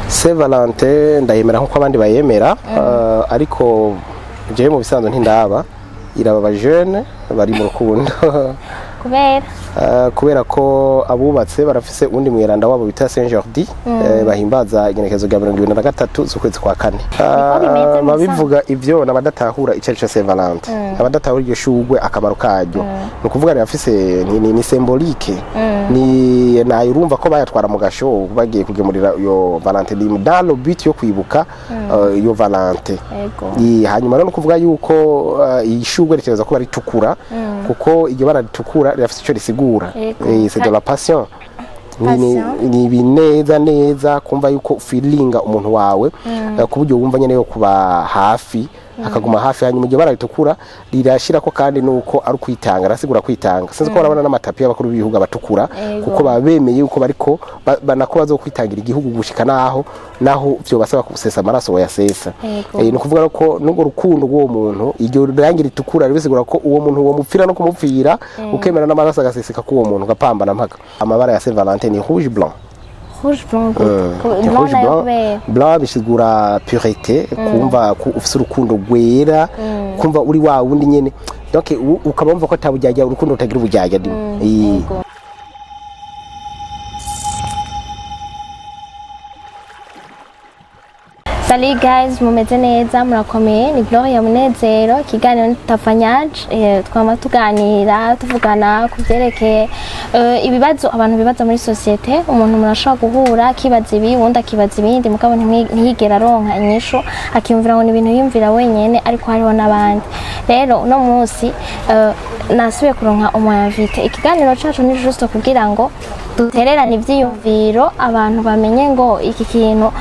Saint Valentin ndayemera nkuko abandi bayemera ariko jewe mu bisanzwe ntindaba iraba ba jeune bari mu rukundo kubera ko abubatse barafise undi mweranda wabo bita Saint Jordi bahimbaza igenekezo rya 2023 z'ukwezi kwa kane babivuga ivyo nabadatahura icarico Saint Valentin abadatahura iryo shugwe akamaro karyo no kuvuga rafise ni symbolique ni urumva ko bayatwara mu gasho bagiye kugemurira yo Valentin dans le but yo kwibuka yo Valentin hanyuma rero no kuvuga yuko ishugwe ritegereza ko baritukura kuko iryo bararitukura rafise ico risigura c'est de la passion ni bineza kumva yuko feelinga umuntu wawe kuburyo wumva nyene yo kuba hafi akaguma hafi hanyuma iryo bararitukura rirashira ko kandi nuko ari kwitanga rasigura kwitanga sinzi ko barabona n'amatapi y'abakuru b'ibihugu abatukura kuko babemeye yuko bariko banako bazokwitangira igihugu gushika naho byo basaba kusesa amaraso wayasesa no kuvuga ko nugo rukundo rw'uwo muntu iryo rangi ritukura ribisigura ko uwo muntu uwo mupfira no kumupfira ukemera n'amaraso agaseseka ko uwo muntu gapambana mpaka amabara ya Saint Valentin ni rouge blanc. Rouge blanc, blanc bisigura pureté kumva ko ufise urukundo gwera kumva uri wa wundi nyene donc ukabumva ko atabujyajya urukundo utagira ubujyajya ndi Salut guys, mumeze neza murakomeye ni Gloria Munezero kiganiro nitafanyaje twama tuganira tuvugana kuvyerekeye ibibazo abantu bibaza muri societe umuntu murashobora guhura kibaza ibi wundi akibaza ibindi mukabo ntiyigera aronka inyisho akiyumvira ngo ibintu yumvira wenyene ariko hariho nabandi rero no munsi nasubiye kuronka umwavite ikiganiro cacu ni juste kugira ngo dutererane ivyiyumviro abantu bamenye ngo iki kintu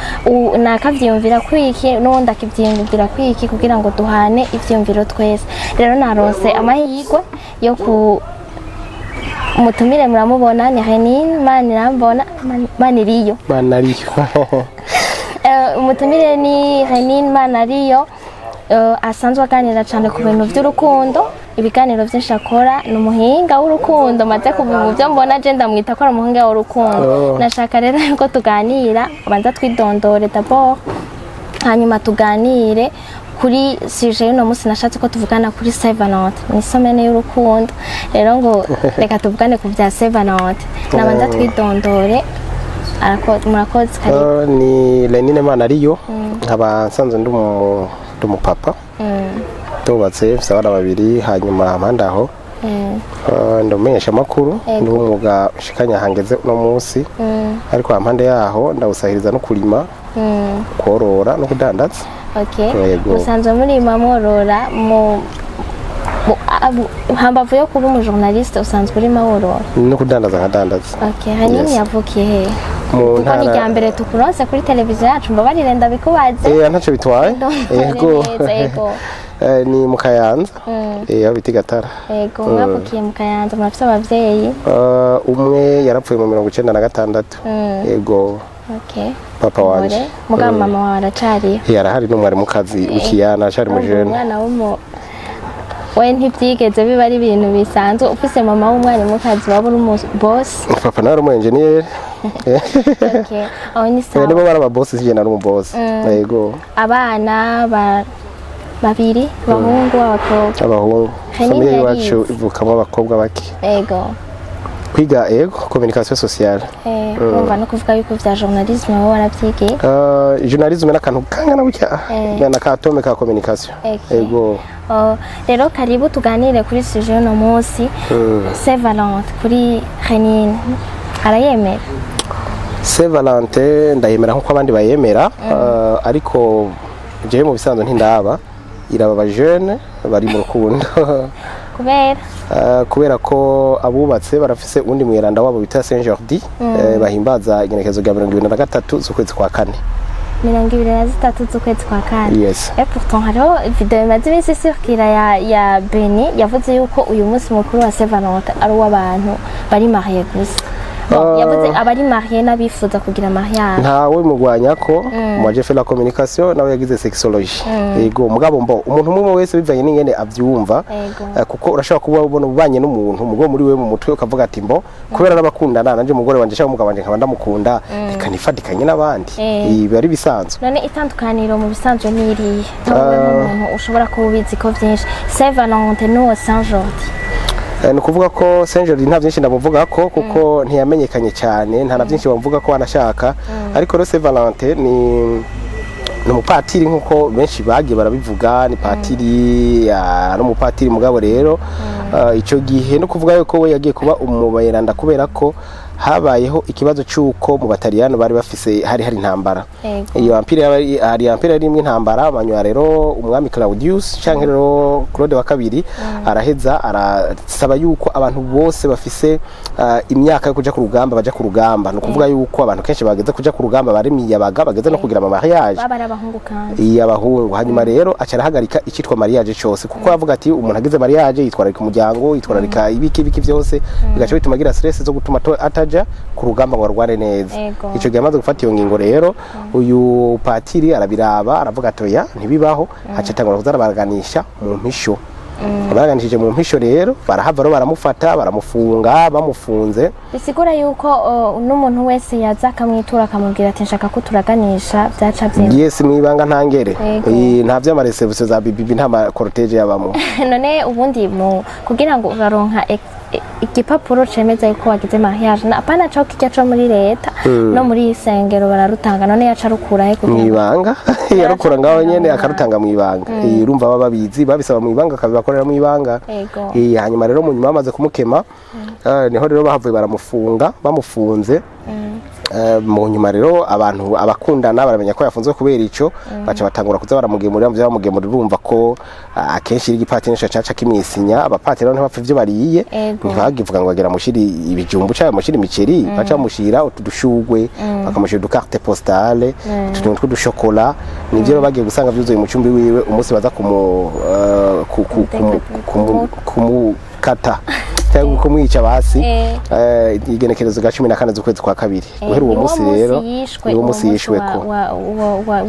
nakavyiyumvira kwiki n'undi akivyiyumvira kwiki kugira ngo duhane ivyiyumviro twese rero naronse amahirwe yo ku mutumire muramubona ni Renine Maniriyo umutumire ni Renine Maniriyo asanzwe aganira cyane ku bintu by'urukundo ibiganiro byinshi akora ni umuhinga w'urukundo maze kuva mu byo mbona je ndamwita ko ari umuhinga w'urukundo nashaka rero ko tuganira abanza twidondore d'abord hanyuma tuganire kuri sujet y'uno munsi nashatse ko tuvugana kuri Saint Valentin ni somene y'urukundo rero ngo reka tuvugane ku bya Saint Valentin nabanza twidondore murakoze karibu ni Renine Maniriyo nkaba nsanzwe ndumupapa tubatse mfite abana babiri hanyuma amandaho ndomenyesha makuru ndi umwuga ushikanya hangeze no munsi ariko ampande yaho ndawusahiriza no kurima korora no kudandaza musanzwe muri mamorora mu hambavu yo kuba umujournaliste usanzwe uri maworora no kudandaza nkadandaza hanini yavukiye he mu ntara ni ryambere tukuronse kuri televiziyo yacu mbabarire ndabikubaze ntaco bitwaye yego ni mu Kayanza aho biti Gatara yego mwavukiye mu Kayanza murafite abavyeyi umwe yarapfuye mu 1996 yego papa wanje mugabo mama wawe aracari yarahari n'umwari mu kazi ukiyana acari mu jeune umwana w'umu we ntibyigeze biba ari ibintu bisanzwe ufise mama w'umwari mu kazi waba uri boss papa nawe mu engineer aho ni sawa nibo bara boss sije na mu boss yego abana babiri bahungu abahungu famille yacu ivukamo abakobwa bake yego kwiga communication sociale umva no kuvuga yuko vya journalisme wowe waravyigiye journalisme nakantu kangana bucya na katome ka communication yego rero karibu tuganire kuri sujet no munsi Saint Valentin kuri Renine arayemera Saint Valentin ndayemera nkuko abandi bayemera ariko jewe mu bisanzwe ntindaba iraba ba jeune bari mu rukundo kubera ko abubatse barafise undi mweranda wabo bita Saint Jordi bahimbaza igenekezo rya 2023 z'ukwezi kwa kane 2023 z'ukwezi kwa kane yes pourtant hariho video imaze iminsi circula ya Beni yavuze yuko uyu munsi mukuru wa Saint Valentin ari uw'abantu bari marié gusa yavuze abari marié n'abifuza kugira mariage ntawe mugwanya ko mu je fait la communication nawe yagize sexology yego mugabo mbo umuntu umwe wese bivanye n'ingene avyumva kuko urashaka kuba ubona ubanye n'umuntu mugo muri we mu mutwe ukavuga ati mbo kubera n'abakundana nanje umugore wanje cyangwa umugabo wanje nkaba ndamukunda reka nifatikanye n'abandi ibi ari bisanzwe none itandukaniro mu bisanzwe n'iri umuntu ushobora kubizi ko vyinshi Saint Valentin no Saint Jordi ni ukuvuga ko Saint Jordi nta byinshi ndamuvuga ko kuko ntiyamenyekanye cyane nta na byinshi bamuvuga ko anashaka ariko Saint Valentin ni umupatiri nkuko benshi bagiye barabivuga ni patiri n'umupatiri mugabo rero icyo gihe no kuvuga yuko we yagiye kuba umubayiranda kubera ko habayeho ikibazo cyuko mu bataliyano bari bafise hari intambara iyo empire yari imwe intambara abanywa rero umwami Claudius canke rero Claude wa kabiri araheza arasaba yuko abantu bose bafise imyaka yo kuja ku rugamba baja ku rugamba no kuvuga yuko abantu kenshi bageze kuja ku rugamba bari miyabaga bageze no kugira ama mariage baba abahungu kandi abahungu hanyuma rero acarahagarika icitwa mariage cyose kuko avuga ati umuntu agize mariage yitwararika umuryango yitwararika ibiki byose bigaca bituma agira stress zo gutuma ku rugamba ngo arwane neza icyo gihe amaze gufata iyo ngingo rero uyu patiri arabiraba aravuga ati oya ntibibaho acatangura kuzara baraganisha mu mpisho baraganishije mu mpisho rero barahava baramufata baramufunga bamufunze bisigura yuko n'umuntu wese yaza akamwitura akamubwira ati nshaka ko turaganisha byaca byinshi yes mwibanga ntangere nta by'amareception za bibi nta ma cortege yabamo none ubundi kugira ngo uraronka igipapuro cemeza yuko wagize mariage apana cyo kijya cyo muri leta no muri isengero bararutanga none yaca rukura he mwibanga yarukura ngaho nyene akarutanga mwibanga urumva baba babizi babisaba mwibanga akabibakorera mwibanga hanyuma rero mu nyuma bamaze kumukema niho rero bahavuye baramufunga bamufunze mu nyuma rero abantu abakundana baramenya ko yafunzwe kubera ico baca batangura kuza baramugemurira urumva ko akenshi igipatiri nisho caca kimwisinya abapatiri nabo ntibapfa ivyo bariye ntibagivuga ngo bagira mushiri ibijumbu cyangwa mushiri imiceri baca mushira utudushugwe bakamushira du carte postale utuntu tw'udushokola nivyo bagiye gusanga vyuzuye mu cumbi wiwe umunsi baza kumukata cyangwa kumwica basi igenekerezo ga 14 z'ukwezi kwa kabiri guhera uwo munsi rero uwo munsi yishweko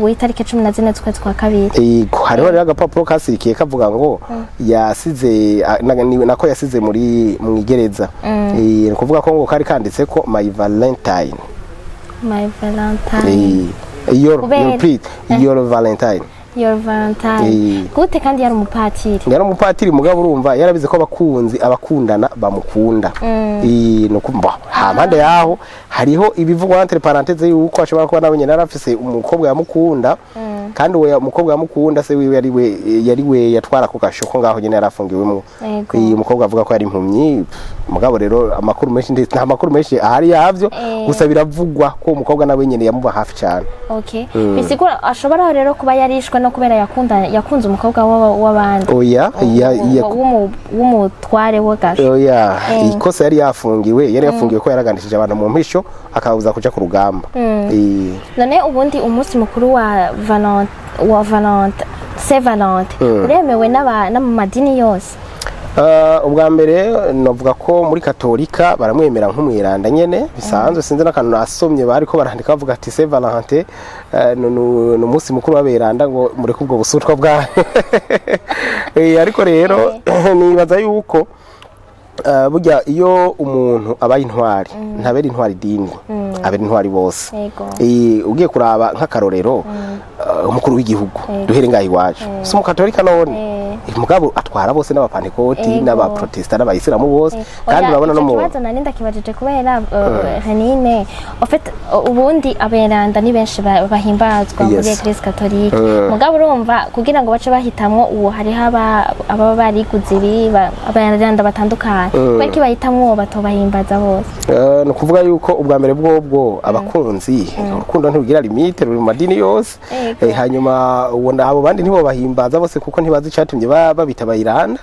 wa itariki 14 z'ukwezi kwa kabiri hariho rero agapapuro kasirikiye kavuga ngo yasize nako yasize mu igereza ni kuvuga ko ngo kari kanditse ko my valentine your valentine Your Valentine. Gute kandi yari umupatiri mugabo urumva yarabize ko abakundana bamukunda no kumva hampande yaho hariho ibivugwa entre parenthèses yuko ashobora kuba nabonye narafise umukobwa yamukunda kandi uwo mukobwa yamukunda se wiwe yari we yatwara ku gashoko ngaho nyene yarafungiwemo umukobwa avuga ko yari impumyi mugabo rero amakuru menshi nta makuru menshi ahari yavyo gusa biravugwa ko umukobwa nawe nyene yamuba hafi cyane bisigura ashobora rero kuba yarishwe no kubera yakunze umukobwa w'abandi w'umutware w'agasho ikosa yari yafungiwe ko yaraganishije abantu mu mpisho akabuza kuja ku rugamba none ubundi umunsi mukuru wa Saint Valentin uremewe n'amu madini yose ubwa mbere navuga ko muri katolika baramwemera nk'umwiranda nyene bisanzwe sinzi n'akantu nasomye bariko barandika bavuga ati Saint Valentin no munsi mukuru w'aberanda ngo mureke ubwo busutwa bwa ariko rero nibaza yuko burya iyo umuntu abaye intwari ntabera intwari dini abera intwari bose ugiye kuraba nk'akarorero umukuru w'igihugu duhere ngaho iwacu si umukatolika none mugabo atwara bose n'abapantekoti n'abaprotesta n'abayisilamu bose kandi urabona no mu kibazo nari ndakibajije kubera Renine ubundi aberanda ni benshi bahimbazwa muri Eglise Catholique mugabo urumva kugira ngo bace bahitamwo uwo hari aba bariguze ibi aberanda batandukanye bariki bahitamwo batobahimbaza bose no kuvuga yuko ubwa mbere bwo abakunzi urukundo ntirugira limite ruri mu madini yose hanyuma ubona abo bandi ntibo bahimbaza bose kuko ntibazi cyatumye babita bayiranda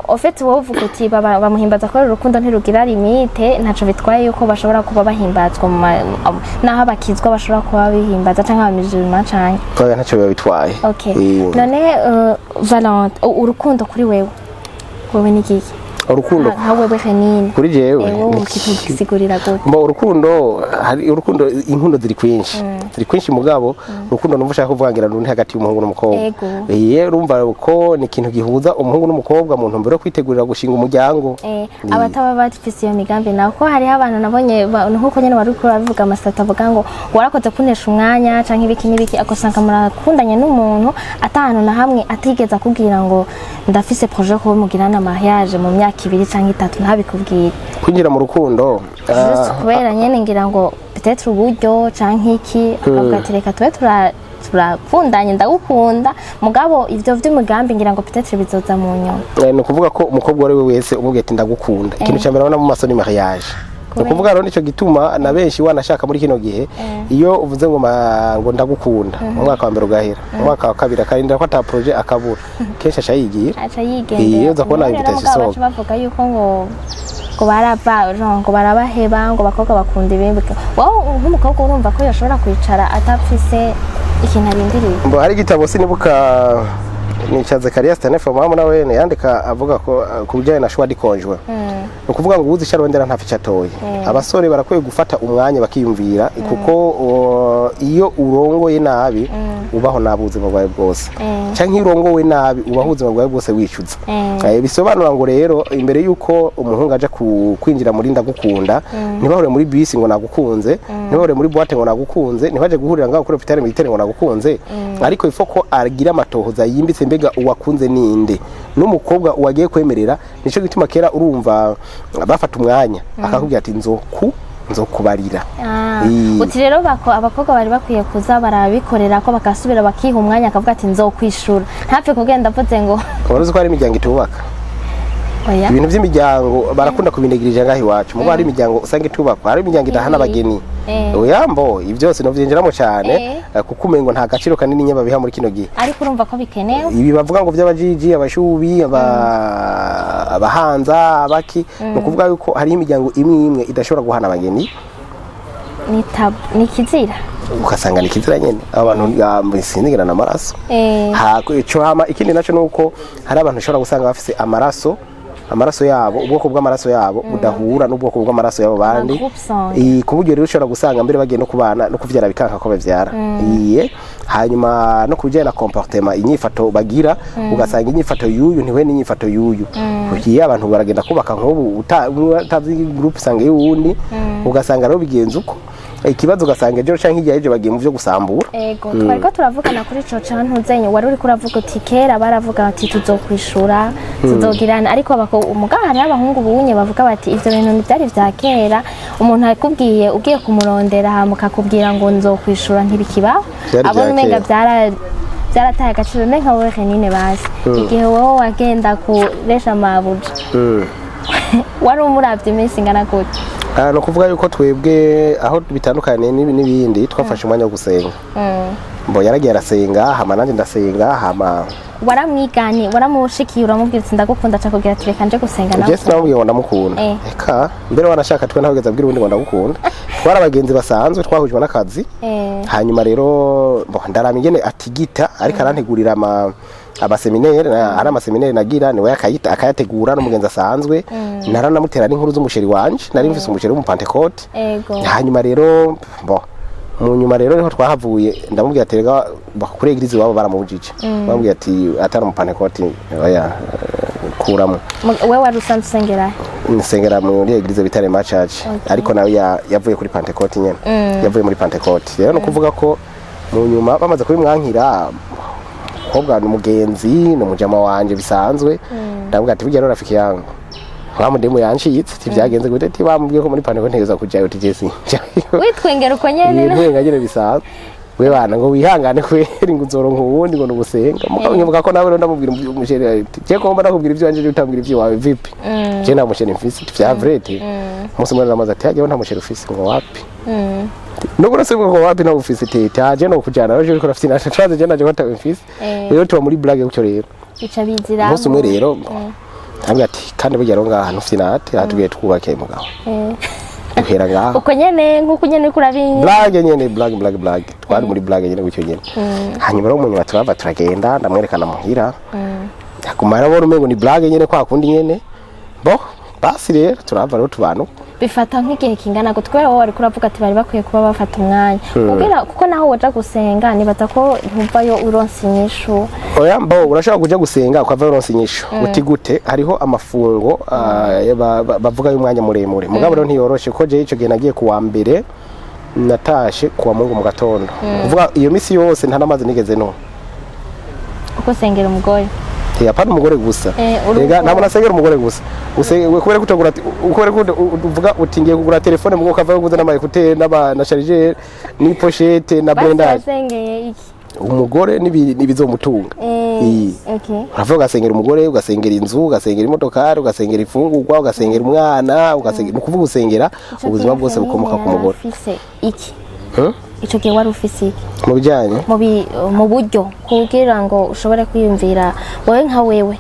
ofete wowe uvuga uti bamuhimbaza ko urukundo ntirugira limite ntaco bitwaye yuko bashobora kuba bahimbazwa naho abakizwa bashobora kuba bihimbaza canke abamizuruma canke ntaco biba bitwaye none Valentin urukundo kuri wewe ni iki urukundo nkawe Renine kuri jewe ukisigurira gute mbo urukundo hari urukundo inkundo ziri kwinshi mugabo urukundo numva ushaka kuvugangira rundi hagati y'umuhungu n'umukobwa urumva ko ni ikintu gihuza umuhungu n'umukobwa mu ntumbero yo kwitegurira gushinga umuryango abataba bafise iyo migambi nako hariho abantu nabonye nkuko nyene bari kuvuga amasata avuga ngo warakoze kunesha umwanya canke ibiki n'ibiki akosanga murakundanye n'umuntu atahano na hamwe atigeza kubwira ngo ndafise projet ko mugirana mariage mu myaka 2 canke 3 ntabikubwira kwinjira mu rukundo kubera nyene ngira ngo peut-être uburyo canke iki akavuga tube turakundanye ndagukunda mugabo ivyo vy'umugambi ngira ngo peut-être bizoza mu nyuma no kuvuga ko umukobwa wari wese umubwiye ati ndagukunda ikintu cyambere abona mu maso ni mariage no kuvuga rero nico gituma na benshi wanashaka muri kino gihe iyo uvuze ngo ndagukunda mu mwaka wa mbere ugahera mu mwaka wa kabiri akarindira ko ata projet akabura kenshi acayigira iyo uza kubona invitation bavuga yuko ngo ngo barabaheba ngo bakobwa bakunda ibindi wowe nk'umukobwa urumva ko yoshobora kwicara atapfise ikintu arindiriye mbo hari igitabo sinibuka nicaze Kariya Stanefo mama na wene yandika avuga ko kubijanye na choix de conjoint no kuvuga ngo uzi cyarondera nta ficha toye abasore barakwiye gufata umwanya bakiyumvira kuko iyo urongoye nabi ubaho nabuze mu bwawe bwose canke urongowe nabi ubahuze mu bwawe bwose wicuza bisobanura ngo rero imbere yuko umuhungu aje kwinjira muri ndagukunda ntibahure muri bisi ngo nagukunze ntibahure muri boîte ngo nagukunze ntibaje guhurira ngaho kuri hôpital militaire ngo nagukunze ariko ifo ko agira amatohoza yimbitse mbega uwakunze ninde n'umukobwa uwagiye kwemerera nico gituma kera urumva bafata umwanya akakubwira ati nzokubarira uti rero abakobwa bari bakwiye kuza barabikorera ko bakasubira bakiha umwanya akavuga ati nzokwishura ntapfe kugenda avuze ngo uruzi ko hari imiryango itubaka ibintu by'imiryango barakunda kubinegirije ngaho iwacu mugo hari imiryango usanga itubakwa hari imiryango idahana abageni oyambo ibyo byose no vyinjiramo cyane kuko umengo nta gaciro kanini nyaba biha muri kino gihe ariko urumva ko bikenewe ibi bavuga ngo by'abajiji abashubi abahanza abaki no kuvuga yuko hari imiryango imwe idashobora guhana abageni ni kizira ukasanga ni kizira nyene abantu sinigirana amaraso ico hama ikindi naco nuko hari abantu ushobora gusanga bafise amaraso yabo ubwoko bw'amaraso yabo budahura n'ubwoko bw'amaraso yabo bandi kuburyo rero ushobora gusanga mbere bagiye no kubana no kuvyara bikanka ko bavyara hanyuma no kujyana na comportement inyifato bagira ugasanga inyifato yuyu ntiwe n'inyifato yuyu kugiye abantu baragenda kubaka nk'ubu utazi group sange y'uwundi ugasanga rero bigenze uko ikibazo ugasanga ejo canke igihe ejo bagiye mu vyo gusambura twariko turavugana kuri ico cantu zenye wari uri kuravuga uti kera baravuga ati tuzokwishura tuzogirana ariko umugabo hari abahungu bunye bavuga bati ivyo bintu ntivyari vya kera umuntu akubwiye ugiye kumurondera hamukakubwira ngo nzokwishura ntibikibaho abona umenga byarataye agaciro ne nka wewe Renine basi igihe wowe wagenda kuresha mabuja wari umuravye iminsi ingana gute no kuvuga yuko twebwe aho bitandukanye n'ibindi twafashe umwanya wo gusenga mbo yaragiye arasenga hama nanje ndasenga hama waramwiganye waramushikiye uramubwira ati ndagukunda cakubwira ati reka nje gusenga nawe Jesse namubwiye ngo ndamukunda eka mbere wanashaka twe ntahogeza abwira ubundi ngo ndagukunda twara abagenzi basanzwe twahujwe n'akazi hanyuma rero ndarama ingene atigita ariko arantegurira abaseminaire ari amaseminaire nagira niwe akayategura n'umugenzi asanzwe naranamutera n'inkuru z'umusheri wanje nari mfise umusheri w'umupantekote hanyuma rero mu nyuma rero niho twahavuye ndamubwira ati rega kuri eglise wabo baramubujije bamubwira ati atari umupantekote oya kuramo wewe wari usanzwe usengera nsengera muri eglise bitare ma church ariko nawe yavuye kuri pantekote nyene yavuye muri pantekote rero no kuvuga ko mu nyuma bamaze kubimwankira kobwa n'umugenzi n'umujama wanje bisanzwe ndabwira ati bugera rafiki yangu bamudemu yanshitse tivyagenze gute ati bamubwiye ko muri paneko nteza kujayo tigesi witwengera uko nyene ntwengagire bisanzwe we bana ngo wihangane kweri ngo uzoronka ubundi ngo nugusenga mukavuga ko nawe ndamubwira umusheri je ko mba nakubwira ivyo wanje utambwira ivyo wawe vipi je nta musheri mfise vya vrete musi mwana namaze ati yaje nta musheri ufise ngo wapi nubwo se ngo wapi na ufise tete aje no kujana rero ko rafite nasha twaze je naje ko mfise rero tuba muri blague ucyo rero ica bizira musi umwe rero ntabwo ati kandi bugero ngaha ufite nate atubwiye twubake mugabo uhera ngaha uko nyene nkuko nyene kurabi blague nyene blague twari muri blague nyene gucyo nyene hanyuma rero umuntu batwava turagenda ndamwerekana muhira akumara bo rumengo ni blague nyene kwa kundi nyene bo basi rero turava rero tubana bifata nk'igihe kingana gute kubera wowe wari kuravuga ati bari bakwiye kuba bafata umwanya kugira kuko naho waja gusenga nibaza ko ntuvayo uronse inyishu oya mbo urashaka kuja gusenga ukava uronse inyishu uti gute hariho amafungo bavuga y'umwanya muremure mugabo rero ntiyoroshe ko je ico gihe nagiye kuwa mbere natashe kuwa Mungu mu gatondo kuvuga iyo misi yose nta namaze nigeze no uko sengera umugore yapana umugore gusa rega ntabwo nasengera umugore gusa kubera ko utagura ukore ko uvuga utingiye kugura telefone mu ukava kuguza na mayikute na charger ni pochette na blendage basengeye iki umugore nibizomutunga okay uravuga ugasengera umugore ugasengera inzu ugasengera imodokari ugasengera ifungurwa ugasengera umwana ugasengera ukuvuga usengera ubuzima bwose bukomoka ku mugore iki ico gihe wari ufise iki mu bijanye mu buryo kugira ngo ushobore kwiyumvira wowe nka wewe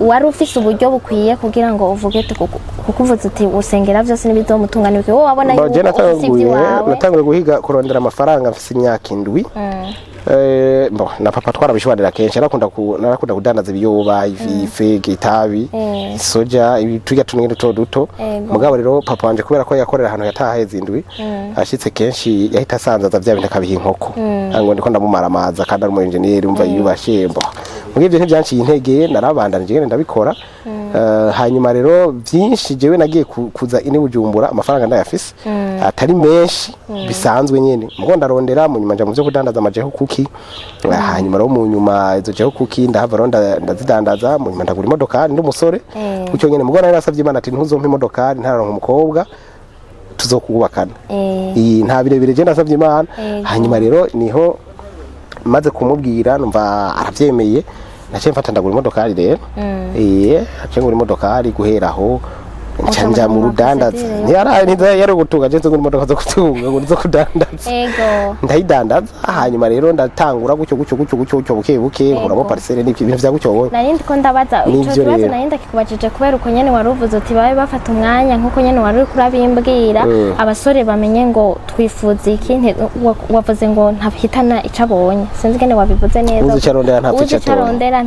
wari ufise uburyo bukwiye kugira ngo uvuge kukuvuza uti usengera byose nibizomutunga nibike wowe wabona yuko ufise ibyawe natanguye guhiga kurondera amafaranga mfise imyaka 7 na papa twarabishwanira kenshi narakunda kudandaza ibiyoba ifife gitabi soja ibitujya tunenge duto mugabo rero papa wanje kubera ko yakorera ahantu yataheze indwi ashitse kenshi yahita asanzaza bya bintu akabiha inkoko ngo ndiko ndamumaramaza kandi ari mu engineer umva yubashembo mugivyo ntibyanciye intege narabandanije ngene ndabikora hanyuma rero byinshi jewe nagiye kuza ine Bujumbura amafaranga ndayafise atari menshi bisanzwe nyene mugo ndarondera mu nyuma nja mu byo kudandaza amajeho kuki hanyuma rero mu nyuma izo jeho kuki ndahava rero ndazidandaza mu nyuma ndagura imodokari ndi umusore ucyo nyene mugo narasavye Imana ati ntuzompa imodokari ntaronka umukobwa tuzokubakana nta birebire je ndasavye Imana hanyuma rero niho maze kumubwira numva aravyemeye naciye mfata ndagura imodokari rero naciye ngura imodokari guheraho nca mu rudandaza ntiyari gutunga je ngura imodoka zo gutunga ngo zo kudandaza ndayidandaza hanyuma rero ndatangura gucyo buke nkuramo parcelle n'ibintu vya gucyo narindi ko ndabaza ico kibazo narindi kikubajije kubera uko nyene waruvuze uti babe bafata umwanya nkuko nyene wari kurabimbwira abasore bamenye ngo twifuza iki wavuze ngo ntahitana icabonye sinzi gene wabivuze neza uzi carondera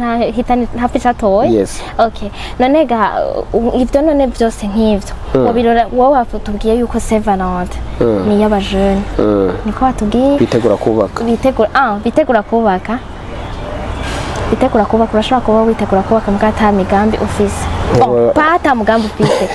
ntapfa icatoye okay none ga ivyo none byose nk'ivyo wabirora wowe watubwiye yuko Saint Valentin ni y'abajene niko watubwiye bitegura kubaka urashobora kuba witegura kubaka mbwa migambi ufise pata mugambi ufise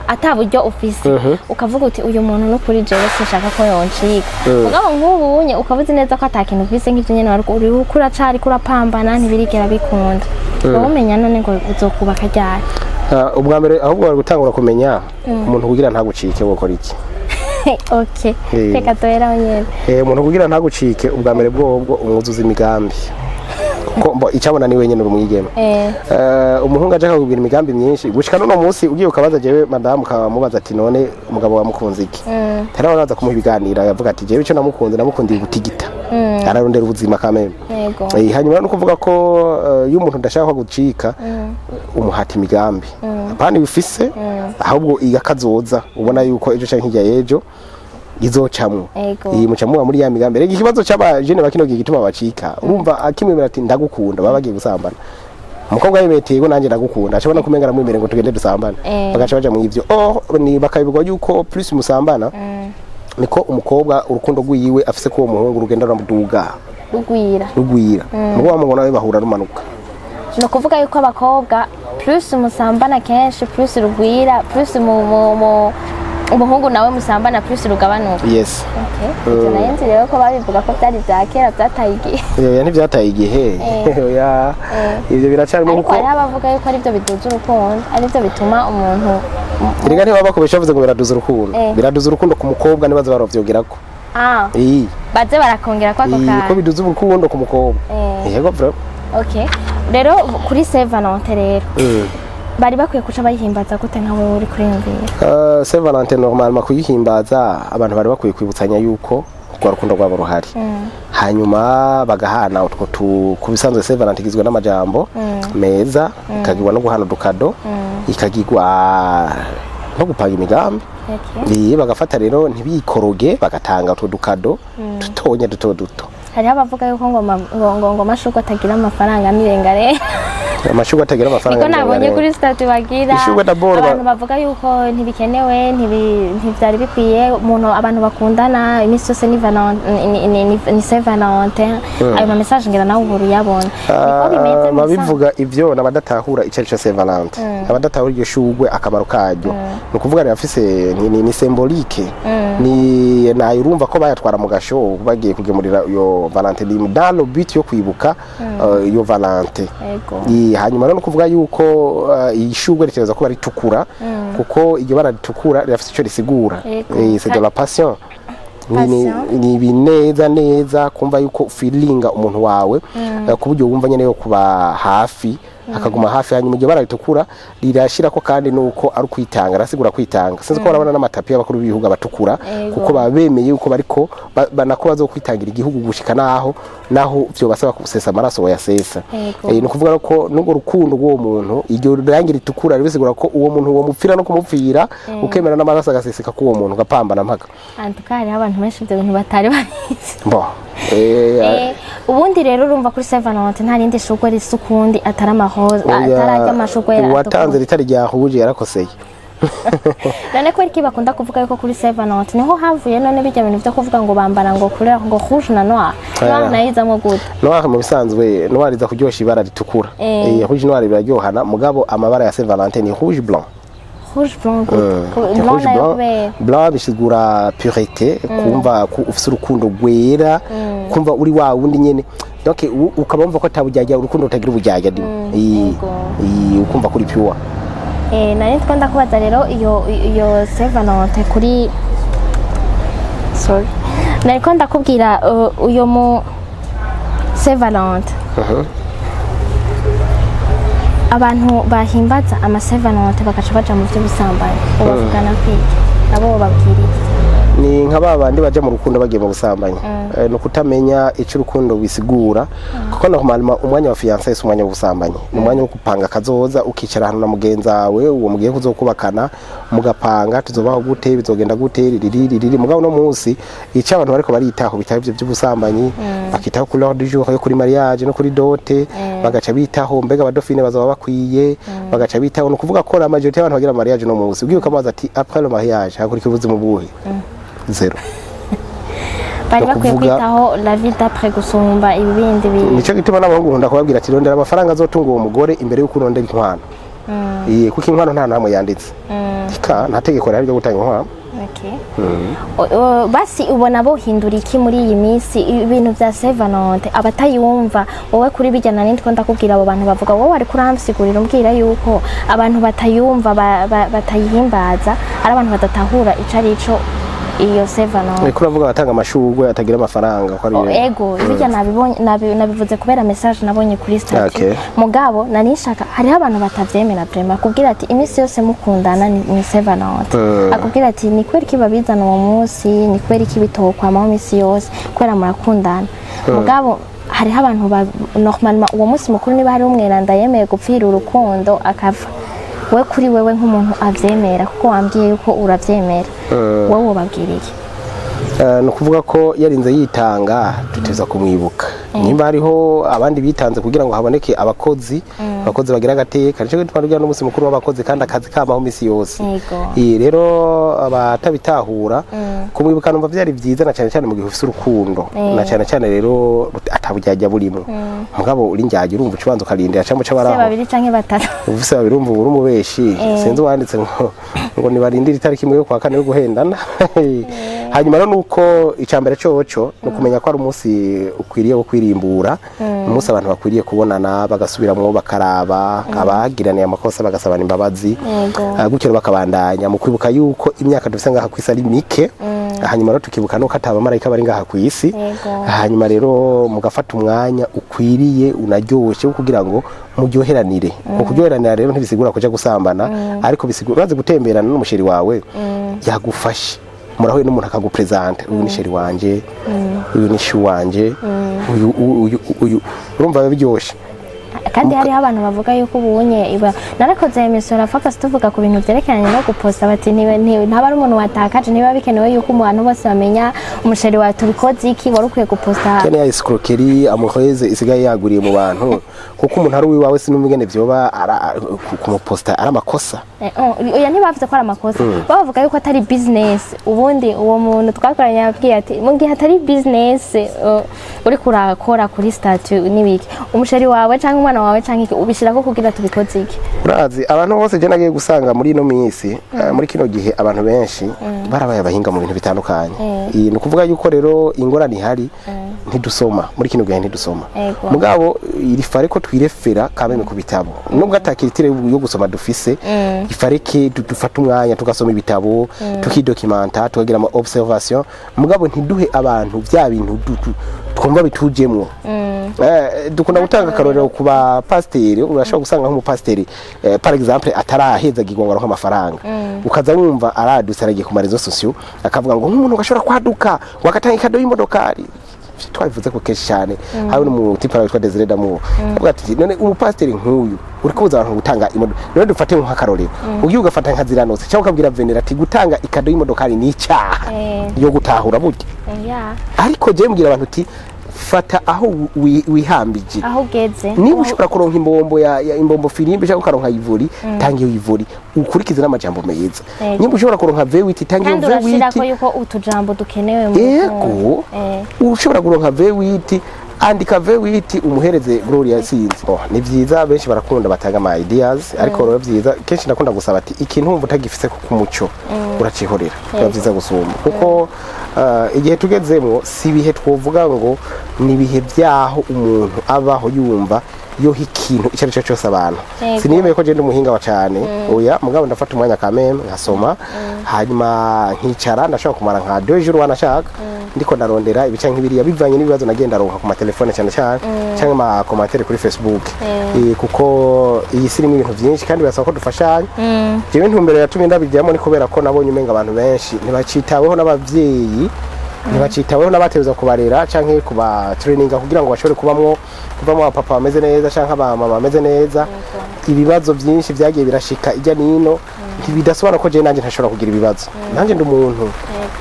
ata buryo ufise ukavuga uti uyu muntu no kuri jewe sinshaka ko yoncika mugabo nk'ubunye ukavuze neza ko atakintu ufise nk'ivyo nyene uri ukura cari kurapambana ntibirigera bikunda wowe umenya none ngo uzokubaka ryari ubwa mbere ahubwo bari gutangura kumenya umuntu kugira ntagucike wokora iki okay reka toera nyene umuntu kugira ntagucike ubwa mbere bwo umwuzuza imigambi ko icabona ni wenyene urumwigeme umuhungu aje akakubwira imigambi myinshi gushika no munsi ugiye ukabaza jewe madamu kamubaza ati none umugabo wamukunze iki tara waraza kumuha ibiganira yavuga ati jewe ico namukundiye gutigita ararondera ubuzima kameme hanyuma no kuvuga ko iyo umuntu ndashaka gucika umuhati imigambi apana bifise ahubwo igakazoza ubona yuko ejo canke hirya yejo izocamwe iyi mucamuwa muri ya migambi rege ikibazo cy'abajene bakino gituma bacika urumva akimwemera ati ndagukunda baba bagiye gusambana umukobwa yemeteye ngo nanjye ndagukunda acabona kumengera mwemere ngo tugende dusambana bagaca baja mu ivyo ni bakabibwa yuko plus musambana niko umukobwa urukundo rwiwe afise ko uwo muhungu rugenda ruramuduga rugwira nuko bamugo nawe bahura rumanuka no kuvuga yuko abakobwa plus musambana kenshi plus rugwira plus umuhungu nawe musambana plus rugabanuka yes okay nayenzi rero ko babivuga ko byari byakera byataye igihe ntibyataye igihe ivyo biracari mu kuko ari abavuga yuko ari byo biduza urukundo ari byo bituma umuntu Erega ntibaba bakubesha bavuze ngo biraduza urukundo biraduza urukundo ku mukobwa nibaza barovyogerako baze barakongera kwa ko biduza urukundo ku mukobwa yego bro okay rero kuri Saint Valentin rero bari bakwiye kuca bayihimbaza gute nka wewe uri kuriyumvira Saint Valentin normalement kuyihimbaza abantu bari bakwiye kwibutsanya yuko rwa rukundo rwabo ruhari hanyuma bagahana utwo kubisanzwe Saint Valentin igizwe n'amajambo meza ikagirwa no guhana dukado ikagirwa no gupanga imigambi bagafata rero ntibikoroge bagatanga utwo dukado dutonya duto hari abavuga yuko ngo mashurwe atagira amafaranga mirengare amashugwe atagira amafaranga niko nabonye kuri statut bagira abantu bavuga yuko ntibikenewe ntivyari bikwiye umuntu abantu bakundana imisi yose ni Saint Valentin ayo ma message ngira nawe uburu yabona niko bimeze babivuga ivyo nabadatahura icyo Saint Valentin abadatahura iryo shugwe akamaro karyo no kuvuga rafise ni symbolique ni nayo urumva ko bayatwara mu gasho bagiye kugemurira yo Valentin dans le but yo kwibuka yo Valentin hanyuma no kuvuga yuko ishugwe riteza ko baritukura kuko iryo bararitukura rafise icyo risigura c'est de la passion ni bineza neza kumva yuko feelinga umuntu wawe kuburyo wumva nyene yo kuba hafi akaguma hafi hanyuma iryo bararitukura rirashira ko kandi nuko ari kwitanga rasigura kwitanga sinzi ko barabona n'amatapi y'abakuru b'ibihugu abatukura kuko babemeye yuko bariko banako bazokwitangira igihugu gushika naho byo basaba kusesa amaraso wayasesa no kuvuga ko nugo rukundo rw'uwo muntu iryo rangi ritukura ribisigura ko uwo muntu wo mupfira no kumupfira ukemera n'amaraso agaseseka ko uwo muntu gapambana mpaka antukari abantu benshi ibyo bintu batari bahize bo ubundi rero urumva kuri Saint Valentin nta rindi shugwe risukundi ataramahoza atarajya amashugwe watanze ritari ryahuje yarakoseye none ko iki bakunda kuvuga yuko kuri Saint Valentin niho havuye none bijya bintu byo kuvuga ngo bambara ngo couleur ngo rouge na noir nayizamo gute noir mu bisanzwe noir iza kuryosha ibara ritukura rouge noir biraryohana mugabo amabara ya Saint Valentin ni rouge blanc rouge blanc blanc bisigura pureté kumva ko ufise urukundo gwera kumva uri wa wundi nyene donc ukabumva ko tabujyajya urukundo utagira ubujyajya ukumva kuri pure nari twenda kubaza rero iyo Saint Valentin kuri sorry nari kwenda kubwira uyo mu Saint Valentin abantu bahimbaza ama Saint Valentin bakaca baja mu by'ubusambanyi ubavugana kwiki abo babwiriye ni nk'ababandi baje mu rukundo bagiye mu busambanyi no kutamenya icyo urukundo bisigura kuko nakumalima umwanya wa fiancé umwanya w'ubusambanyi umwanya wo kupanga kazoza ukicara hano na mugenza wawe uwo mugiye kuzokubakana mugapanga tuzobaho gute bizogenda gute riri mugabo no munsi ica abantu bariko baritaho bitari byo by'ubusambanyi bakitaho kuri l'ordre du jour yo kuri mariage no kuri dote bagaca bitaho mbega abadofine bazaba bakwiye bagaca bitaho no kuvuga ko la majorité y'abantu bagira mariage no munsi ugiye ukamaza ati après le mariage hakurikira ubuzima buhe zero bari bakwiye kwitaho la vie d'après gusumba ibindi nico gituma n'abahungu nkunda kubabwira ati rondera amafaranga azotunga uwo mugore imbere y'uko urondera inkwano kuko inkwano nta namwe yanditse nta tegeko rihari ryo gutanga inkwano basi ubona bohindura iki muri iyi minsi ibintu bya Saint Valentin abatayumva wowe kuri bijyana n'indi ko ndakubwira abo bantu bavuga wowe ari kuramsigurira umbwira yuko abantu batayumva batayihimbaza ari abantu badatahura ico ari ico iyo Saint Valentin niko ravuga batanga amashugwe atagira amafaranga ko ari ego bijya nabivuze kubera message nabonye kuri statut mugabo nanishaka hari abantu batavyemera prema kubwira ati imisi yose mukundana ni Saint Valentin akubwira ati ni kweri kibabizana uwo munsi ni kweri kibitokwa mu misi yose kwera murakundana mugabo hari abantu normalement uwo munsi mukuru niba hari umweranda yemeye gupfira urukundo akava we kuri wewe nk'umuntu avyemera kuko wambwiye yuko uravyemera wowe ubabwiriye no kuvuga ko yarinze yitanga tuteza kumwibuka nimba hariho abandi bitanze kugira ngo haboneke abakozi bagira agateka nico gituma rujya n'umunsi mukuru w'abakozi kandi akazi kabaho misi yose rero abatabitahura kumwibuka numva byari byiza na cyane mu gihe ufise urukundo na cyane rero atabujyajya burimo mugabo uri njyaje urumva ucibanza ukarindira cyangwa cyabaraho babiri canke batatu ufise babiri urumva uri umubeshi sinzi wanditse ngo nibarindira itariki imwe yo kwa kane yo guhendana hanyuma rero nuko icambere coco no kumenya ko ari umunsi ukwiriye wo kwirimbura umunsi abantu bakwiriye kubonana bagasubiramwo bakaraba abagiraniye amakosa bagasabana imbabazi gutyo bakabandanya mu kwibuka yuko imyaka dufise ngaha kwisi ari mike hanyuma rero tukibuka no kataba marayika bari ngaha kwisi hanyuma rero mugafata umwanya ukwiriye unaryoshe kugira ngo muryoheranire kuryoheranira rero ntibisigura kuja gusambana ariko bisigura urazi gutemberana n'umusheri wawe yagufashe murahuye n'umuntu akagupresente uyu ni sheri wanje uyu ni shu wanje uyu urumva biryoshe kandi hari abantu bavuga yuko ubunye narakoze emission la focus tuvuga ku bintu byerekeranye no guposta bati ntaba ari umuntu watakaje niba bikenewe yuko umuntu bose bamenya umusheri wa tubikoze iki wari ukwiye guposta kene ya escroquerie amuheze isigaye yaguriye mu bantu kuko umuntu ari wiwawe sinumugene vyoba kumuposta ari amakosa oya ntibavuze ko ari amakosa bavuga yuko atari business ubundi uwo muntu twakoranye yabwiye ati mu gihe atari business uri kurakora kuri statut nibiki umusheri wawe cyangwa umwana wawe cyangwa iki ubishirako kugira tubikoze iki urazi abantu bose je nagiye gusanga muri ino minsi muri kino gihe abantu benshi barabaye abahinga mu bintu bitandukanye ni kuvuga yuko rero ingorane ihari ntidusoma muri kino gihe ntidusoma mugabo irifare ko twirefera kameme ku bitabo nubwo atakiritire yo gusoma dufise ifareke dufata umwanya tugasoma ibitabo tukidocumenta tukagira ama observation mugabo ntiduhe abantu bya bintu twumva bitujemwo dukunda gutanga karorero ku ba pasiteri urashobora gusanga nk'umupasiteri par exemple ataraheza gigongaro nk'amafaranga ukaza wumva aradutse aragiye ku marezo sociaux akavuga ngo nk'umuntu gashobora kwaduka wakatanga ikado y'imodokari twabivuze ko kenshi cyane hari n'umutipa witwa Desire Damour avuga ati none umupasiteri nk'uyu uri kubuza abantu gutanga imodoka none dufate nk'akarorero ugiye ugafata nka ziranose cyangwa ukabwira Venera ati gutanga ikado y'imodokari ni icyaha yo gutahura burya ariko je mbwira abantu ati fata aho wihambije aho ugeze niba ushobora kuronka imbombo ya imbombo filimbe cyangwa ukaronka ivuri tangiye ivuri ukurikize n'amajambo meza niba ushobora kuronka V8 tangiye V8 kandi urashirako yuko utujambo dukenewe mu yego ushobora kuronka V8 andika V8 umuhereze Gloria sinzi ni vyiza benshi barakunda batanga ama ideas ariko rero vyiza kenshi nakunda gusaba ati ikintu umva utagifise ku muco uracihorera bavyiza gusumba kuko igihe tugezemo si bihe twovuga ngo ni bihe byaho umuntu abaho yumva yo ikintu icyo cyo cyose abantu siniyemeye ko je ndumuhinga wa cyane oya mugabo ndafata umwanya kameme nkasoma hanyuma nkicara ndashaka kumara nka 2 jours wanashaka ndiko ndarondera ibice nk'ibiriya bivanye n'ibibazo nagenda ronka ku matelefone cyane cyane cyangwa ma commentaire kuri Facebook kuko iyi siri ibintu byinshi kandi birasaba ko dufashanya jewe ntumbero yatumye ndabijyamo ni kubera ko nabonye umenga abantu benshi ntibacitaweho n'abavyeyi ntibacitaweho n'abateza kubarera canke kuba traininga kugira ngo bashobore kuvamo abapapa bameze neza canke abamama bameze neza ibibazo byinshi byagiye birashika ijya nino ntibidasobanura ko je nanje ntashobora kugira ibibazo nanje ndi umuntu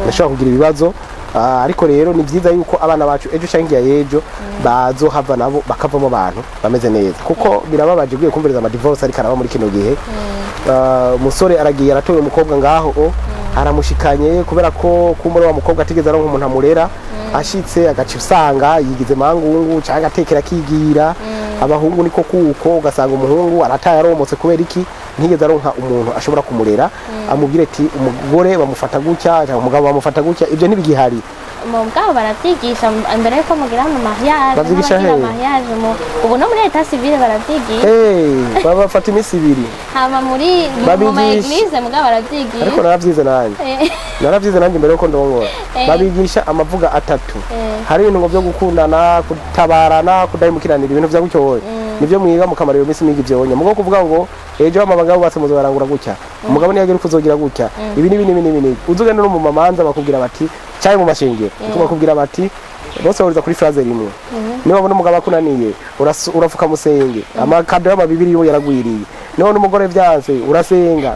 ndashobora kugira ibibazo ariko rero ni byiza yuko abana bacu ejo canke yejo bazohava nabo bakavamo abantu bameze neza kuko birababaje giye kumbereza ama divorce ariko araba muri kino gihe umusore aragiye aratoye umukobwa ngaho aramushikanye kubera ko kumuri wa mukobwa atigeze aronka umuntu amurera ashitse agaca usanga yigize mangungu cyangwa atekera kigira abahungu niko kuko ugasanga umuhungu arataye aromotse kubera iki ntigeze aronka umuntu ashobora kumurera amubwire ati umugore bamufata gutya cyangwa umugabo bamufata gutya ibyo ntibigihari mugabo baravyigisha mbere yuko mugira mu mariage bavyigisha he ubu no muri leta civile baravyigisha babafata imisi ibiri hama muri mu eglise mugabo baravyigisha ariko naravyize nanje mbere yuko ndongora babigisha amavuga atatu hari ibintu byo gukundana kutabarana kudahimukiranira ibintu vya gutyo nivyo mwiga mu kamaro yo misi mwiga ivyo mugo kuvuga ngo ejo amabanga batse muzo barangura gutya umugabo niyagira kuzogira gutya ibi ni uzugenda no mu mamanza bakubwira bati cyaye mu mashengero bakubwira bati bose bariza kuri phrase rimwe niba ubona umugabo akunaniye urafuka musenge amakado y'amabibiri yo yaragwiriye niba n'umugore byanze urasenga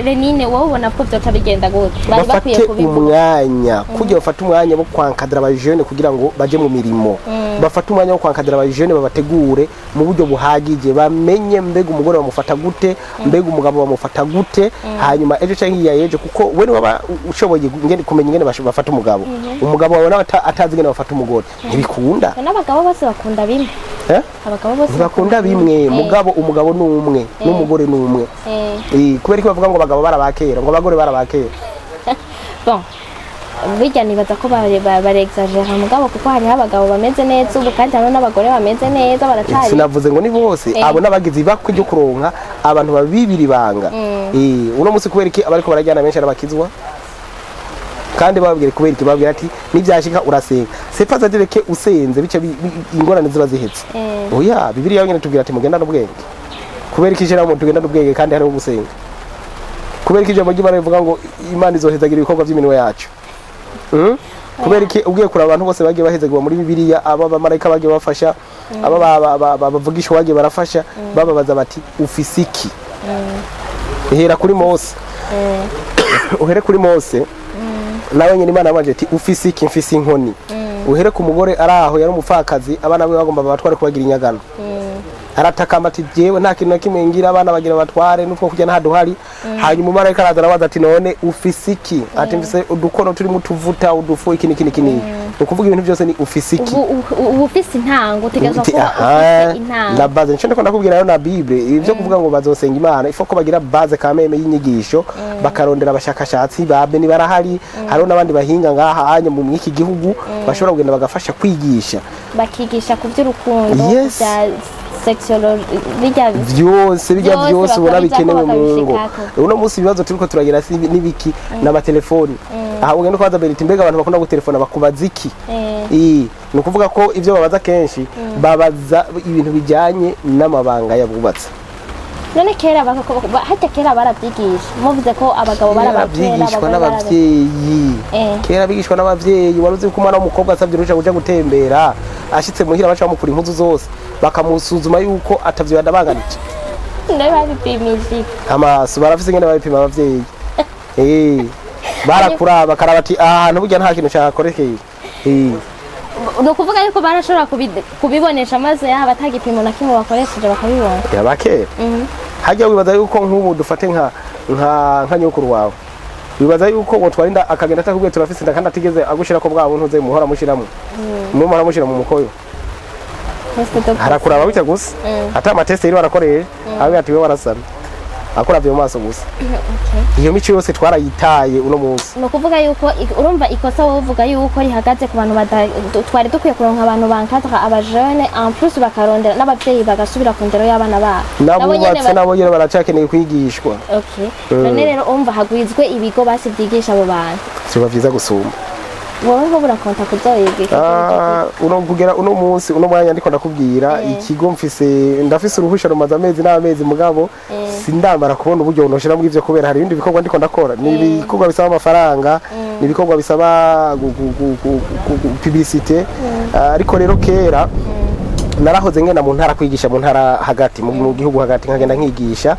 Renine wowe ubona ko byo tabigenda gute bari bakwiye umwanya kugira bafata umwanya wo kwankadira abajene kugira ngo baje mu mirimo bafata umwanya wo kwankadira abajene babategure mu buryo buhagije bamenye mbega umugore bamufata gute mbega umugabo bamufata gute hanyuma ejo cyangwa yeje kuko we waba ushoboye ngene kumenya ngene bafata umugabo umugabo wawe atazi ngene bafata umugore ntibikunda n'abagabo bose bakunda bimwe abagabo bose bakunda bimwe mugabo umugabo n'umwe n'umugore n'umwe kubera ko bavuga ngo abagabo barabakera ngo abagore barabakera bon bijya nibaza ko barexagera mugabo kuko hari abagabo bameze neza ubu kandi hari n'abagore bameze neza baratari sinavuze ngo ni bose abo nabagizi bakwe ryo kuronka abantu babibiri banga uno musi kubera iki abariko barajyana benshi arabakizwa kandi babwire kubera iki babwira ati nibyashika urasenga c'est pas dire que usenze bice ingorane ziba zihetse oya bibiliya yonyine tubwira ati mugenda n'ubwenge kubera iki jera mu tugenda n'ubwenge kandi hari ugusenga kubera iki ijambo ry'Imana rivuga ngo Imana izohezagira ibikorwa by'iminwe yacu kubera iki ugiye kuraba abantu bose bagiye bahezegwa muri Bibiliya aba bamarayika bagiye bafasha aba bavugisha bagiye barafasha bababaza bati ufise iki ihera kuri Mose uhere kuri Mose nawe nyine Imana yabanje ati ufise iki mfise inkoni uhere ku mugore araho yari umupfakazi abana be bagomba batware kubagira inyagano aratakamba ati jewe nta kintu nakimwe ngira abana bagira batware nuko kujya ntaduhari hanyuma umarayika araza arabaza ati none ufise iki ati mfise udukono turi mu tuvuta udufu iki niki ukuvuga ibintu byose ni ufise iki ufise intango utegerezwa ko ufise intango la base nshaka ndakubwira rero na Bible ivyo kuvuga ngo bazosenga Imana ifo ko bagira base kameme y'inyigisho bakarondera abashakashatsi babe ni barahari hariho nabandi bahinga ngaha hanye mu mwiki gihugu bashobora kugenda bagafasha kwigisha bakigisha ku by'urukundo bya byose ubona bikenewe mu ngo uno munsi ibibazo turiko turagira n'ibiki n'amatelefoni aha ugenda kwaza berita mbega abantu bakunda gutelefona bakubaza iki ni ukuvuga ko ivyo babaza kenshi babaza ibintu bijanye n'amabanga yabubatse none kera hajya kera barabyigisha muvuze ko abagabo barabyigisha n'abavyeyi kera bigishwa n'abavyeyi waruzi ko umwana w'umukobwa asabye uruja kuja gutembera ashitse muhira baca bamukura impuzu zose bakamusuzuma yuko atavyo yadabanganije nawe babipimije amaso barafise ngene babipima abavyeyi barakura bakaraba ati ahantu burya nta kintu cyakorekeye no kuvuga yuko barashobora kubibonesha maze yaba atagipimo na kimwe bakoresheje bakabibona yabakera hajya wibaza yuko nk'ubu dufate nka nyokuru wawe wibaza yuko ngo twarinda akagenda atakubwiye turafise nda kandi atigeze agushira ko bwabo ntuze muhora mushiramo muhora mushira mu mukoyo harakuraba bitya gusa ata amateste yari barakoreye abe ati we warasana akora byo maso gusa iyo mico yose twarayitaye uno munsi no kuvuga yuko urumva ikosa wovuga yuko rihagaze ku bantu twari dukwiye kuronka abantu bankataka abajene en plus bakarondera n'abavyeyi bagasubira ku ndero y'abana babo nabo nyene baracakeneye kwigishwa none rero umva hagwizwe ibigo basivyigisha abo bantu siba vyiza gusumba wowe ngo burakonta kuzoyiga uno kugera uno munsi uno mwanya ndiko ndakubwira ikigo ndafise uruhusha rumaze amezi n'amezi mugabo sindambara kubona uburyo unoshira muri ivyo kubera hari ibindi bikorwa ndiko ndakora ni ibikorwa bisaba amafaranga ni ibikorwa bisaba publicité ariko rero kera narahoze ngena mu ntara kwigisha mu ntara hagati mu gihugu hagati nkagenda nkigisha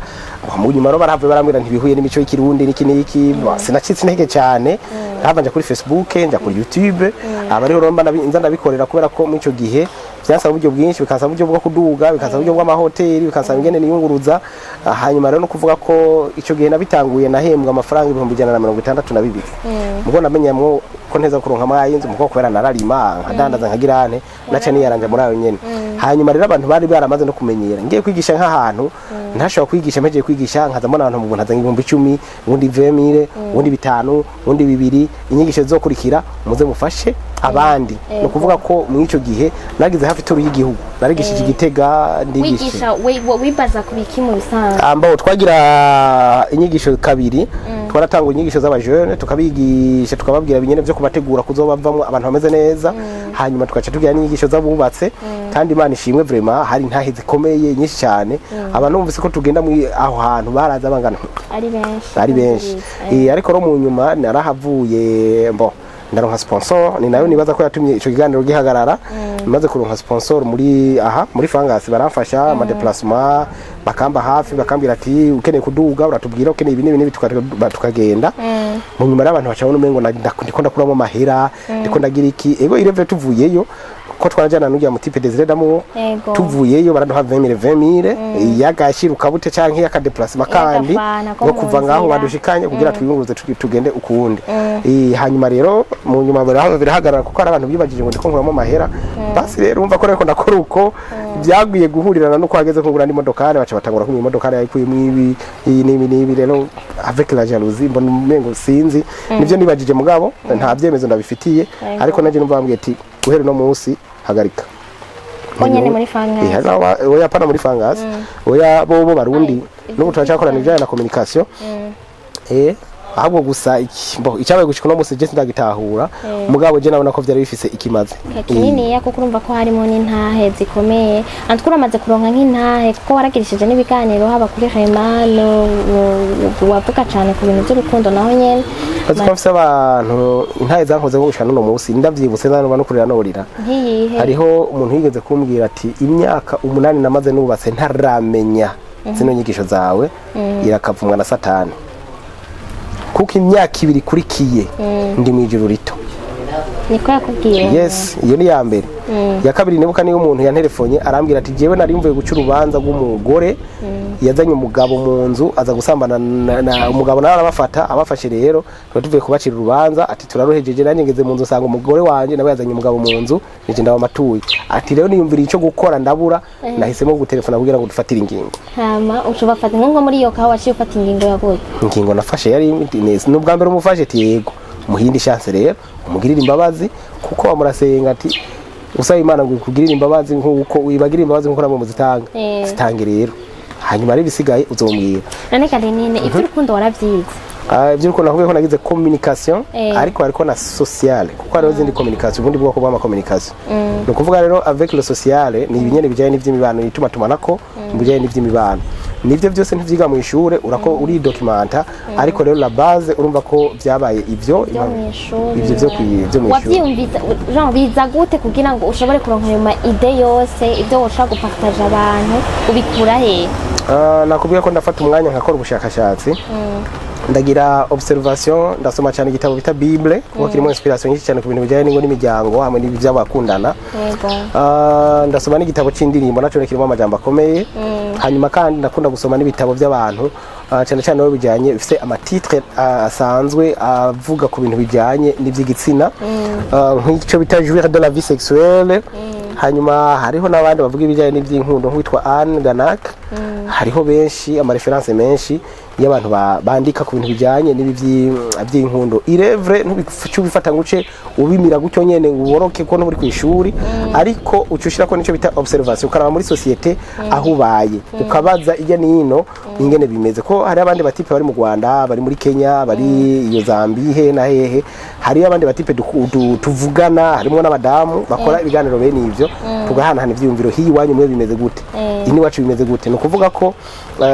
mu nyuma barahave barambwira ntibihuye n'imico y'ikirundi n'iki sinacitse intege cyane ntabanje kuri Facebook nja kuri YouTube abari romba nza ndabikorera kubera ko mu ico gihe byasaba uburyo bwinshi bikasaba uburyo bwo kuduga bikasaba uburyo bw'amahoteli bikasaba ingene niyunguruza hanyuma rero no kuvuga ko ico gihe nabitanguye nahembwa amafaranga 162 mugo namenyamwo ko nteza kuronka amayinzu muko kubera nararima nkadandaza nkagirane naca niyaranje muri ayo nyene hanyuma rero abantu bari baramaze no kumenyera ngiye kwigisha nk'ahantu ntashobora kwigisha mpeje kwigisha nkaza mbona abantu mu buntu azanga 10,000 ubundi 20,000 ubundi 5 ubundi 2 inyigisho zokurikira muze mufashe abandi no kuvuga ko mu ico gihe nagize hafi turu y'igihugu narigishije Igitega ndigisha wibaza kubiki mu bisanzwe ambaho twagira inyigisho kabiri twaratanga inyigisho z'abajene tukabigisha tukababwira binyene byo kubategura kuzobavamwe abantu bameze neza hanyuma tugaca tugira n'inyigisho z'abubatse kandi Imana ishimwe vraiment hari ntahe zikomeye nyinshi cyane abantu bumvise ko tugenda mu aho hantu baraza bangana ari benshi ariko ro mu nyuma narahavuye ndaronka sponsor ni nayo nibaza ko yatumye ico kiganiro gihagarara maze kuronka sponsor muri Fangasi baramfasha ama déplacement bakamba hafi bakambira ati ukeneye kuduga uratubwira ukeneye ibi tukagenda mu nyuma y'abantu bacabona umengo ndiko ndakuramo mahera ndiko ndagira iki ego ireve tuvuyeyo ko twarajana n'ugiye mutipe Desire Damu tuvuyeyo baraduha 20,000 yagashiruka bute canke yakadéplacement kandi no kuva ngaho badushikanye kugira twiyunguruze tugende ukundi hanyuma rero mu nyuma birahagarara kuko ari abantu bibagije ngo ndiko nkuramo mahera basi rero umva ko reko ndakora uko byaguye guhurirana no kwageze kugura ndi modokare baca batangura ku modokare yayikuye mwibi nibi rero avec la jalousie mbona mengo sinzi nivyo nibagije mugabo nta byemezo ndabifitiye ariko naje numva bambwiye ati guhera no munsi hagarika onyene muri Fangasi oya pana muri Fangasi oya bobo barundi n'ubu turacakorana ibijanye na communication ahubwo gusa icyabaye gushika no musi je ndagitahura mugabo je nabona ko vyari bifise ikimaze kinini ya kuko urumva ko harimo n'intahe zikomeye antukura amaze kuronka nk'intahe kuko waragirishije n'ibiganiro haba kuri Raymano wavuga cyane ku bintu by'urukundo naho nyene kazi ko mfise abantu intahe zankoze gushika no musi ndavyibutse ndanubana no kurira norira hariho umuntu yigeze kumbwira ati imyaka 8 namaze nubatse ntaramenya zino nyigisho zawe irakavumwa na Satani kuko imyaka 2 kurikiye ndi mwijuru rito niko yakubwiye yes iyo ni ya mbere ya kabiri nibuka niyo umuntu yanterefonye arambwira ati jewe nari mvuye guca urubanza rw'umugore yazanye umugabo mu nzu aza gusambana na umugabo nawe arabafata abafashe rero tuvuye kubacira urubanza ati turarohejeje nanjye ngeze mu nzu usanga umugore wanje nawe yazanye umugabo mu nzu nije ndabamatuye ati rero niyumvira ico gukora ndabura nahisemo gutelefona kugira ngo dufatire ingingo hama ucubafata nko muri iyo kaho waciye ufata ingingo yagoye ingingo nafashe yari neza n'ubwa mbere umufashe ati yego umuhindi chance rero umugirira imbabazi kuko bamurasenga ati usaba Imana ngo ikugirire imbabazi nkuko wibagirira imbabazi nkuko namwe muzitanga zitange rero hanyuma ari bisigaye uzombwira nane kandi nene ivyo rukundo waravyize ivyo rukundo nakubiye ko nagize communication ariko na sociale kuko ari zindi communication ubundi bwoko bwa communication no kuvuga rero avec le sociale ni ibinyene bijanye n'ivy'imibano ituma tumanako bijanye n'ivy'imibano nivyo byose ntivyiga mu ishure urako uri documenta ariko rero la base urumva ko vyabaye ivyo byo mu ishure wavyumviza Jean biza gute kugira ngo ushobore kuronka nyuma ide yose ivyo woshaka gupartage abantu ubikura he nakubwiye ko ndafata umwanya nkakora ubushakashatsi ndagira observation ndasoma cyane igitabo bita Bible kuko kirimo inspiration nyinshi cyane ku bintu bijyanye n'ingo n'imiryango hamwe n'iby'abakundana ndasoma n'igitabo c'indirimbo naco kirimo amajambo akomeye hanyuma kandi ndakunda gusoma n'ibitabo by'abantu cyane cyane no bijyanye bifite amatitre asanzwe avuga ku bintu bijyanye n'iby'igitsina nk'icyo bita Jouir de la vie sexuelle hanyuma hariho n'abandi bavuga ibijyanye n'iby'inkundo nk'witwa Anne Ganak hariho benshi ama reference menshi y'abantu bandika ku bintu bijyanye n'iby'inkundo irevre ntubifuce ubifata nguce ubimira gutyo nyene uboroke ko n'uri kwishuri ariko ucushira ko nico bita observation ukaraba muri societe aho ubaye ukabaza ijya nino ingene bimeze ko hari abandi batipe bari mu Rwanda bari muri Kenya bari iyo Zambie na hehe hari abandi batipe tuvugana harimo n'abadamu bakora ibiganiro bene ivyo tugahana hana ivyumviro hiwanyu mwe bimeze gute ini wacu bimeze gute no kuvuga ko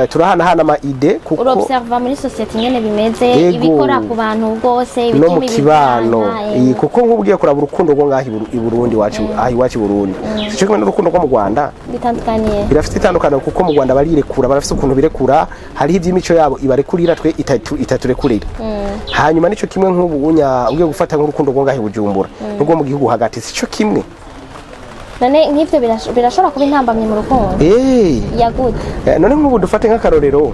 turahana hana ama ide kuko observa muri societe ngene bimeze ibikora ku bantu bwose no mu kibano kuko nk'ubwiye kuraba urukundo rwo ngahi i Burundi wacu ahi wacu Burundi cyo kimwe n'urukundo rwo mu Rwanda bitandukaniye birafite itandukano kuko mu Rwanda barirekura barafite ukuntu birekura hari iby'imico yabo ibarekurira twe itaturekurira hanyuma nico kimwe nk'ubunya ugiye gufata nk'urukundo rwo ngahi Bujumbura rwo mu gihugu hagati sico kimwe none nk'ivyo birashobora kuba intambamye mu rukundo yagute none nk'ubu dufate nk'akarorero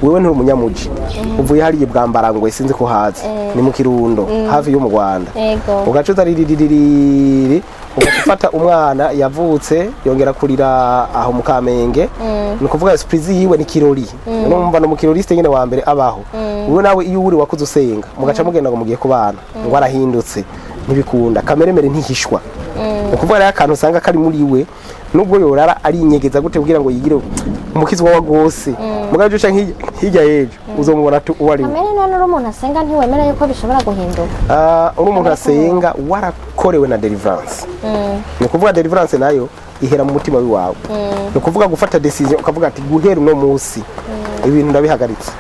wewe nturi umunyamuji uvuye hariye bwambarangwe sinzi ko hazi ni mu Kirundo hafi yo mu Rwanda ugacuza ririri ugafata umwana yavutse yongera kurira aho mu Kamenge ni kuvuga esprit yiwe ni kirori numva no mu kiroriste nyene wa mbere abaho wewe nawe iyo uri wakuze usenga mugaca mugenda ngo mugiye kubana ngo arahindutse ntibikunda kameremere ntihishwa ukuvuga rero akantu usanga kari muri we nubwo yorara ari inyegeza gute kugira ngo yigire umukizwa wa gose mugaje uca hirya yejo uzomubona uwari kamere none uri umuntu asenga ntiwemera yuko bishobora guhinduka uri umuntu asenga warakorewe na deliverance ni kuvuga deliverance nayo ihera mu mutima wawe ni kuvuga gufata decision ukavuga ati guhera uno munsi ibintu ndabihagaritse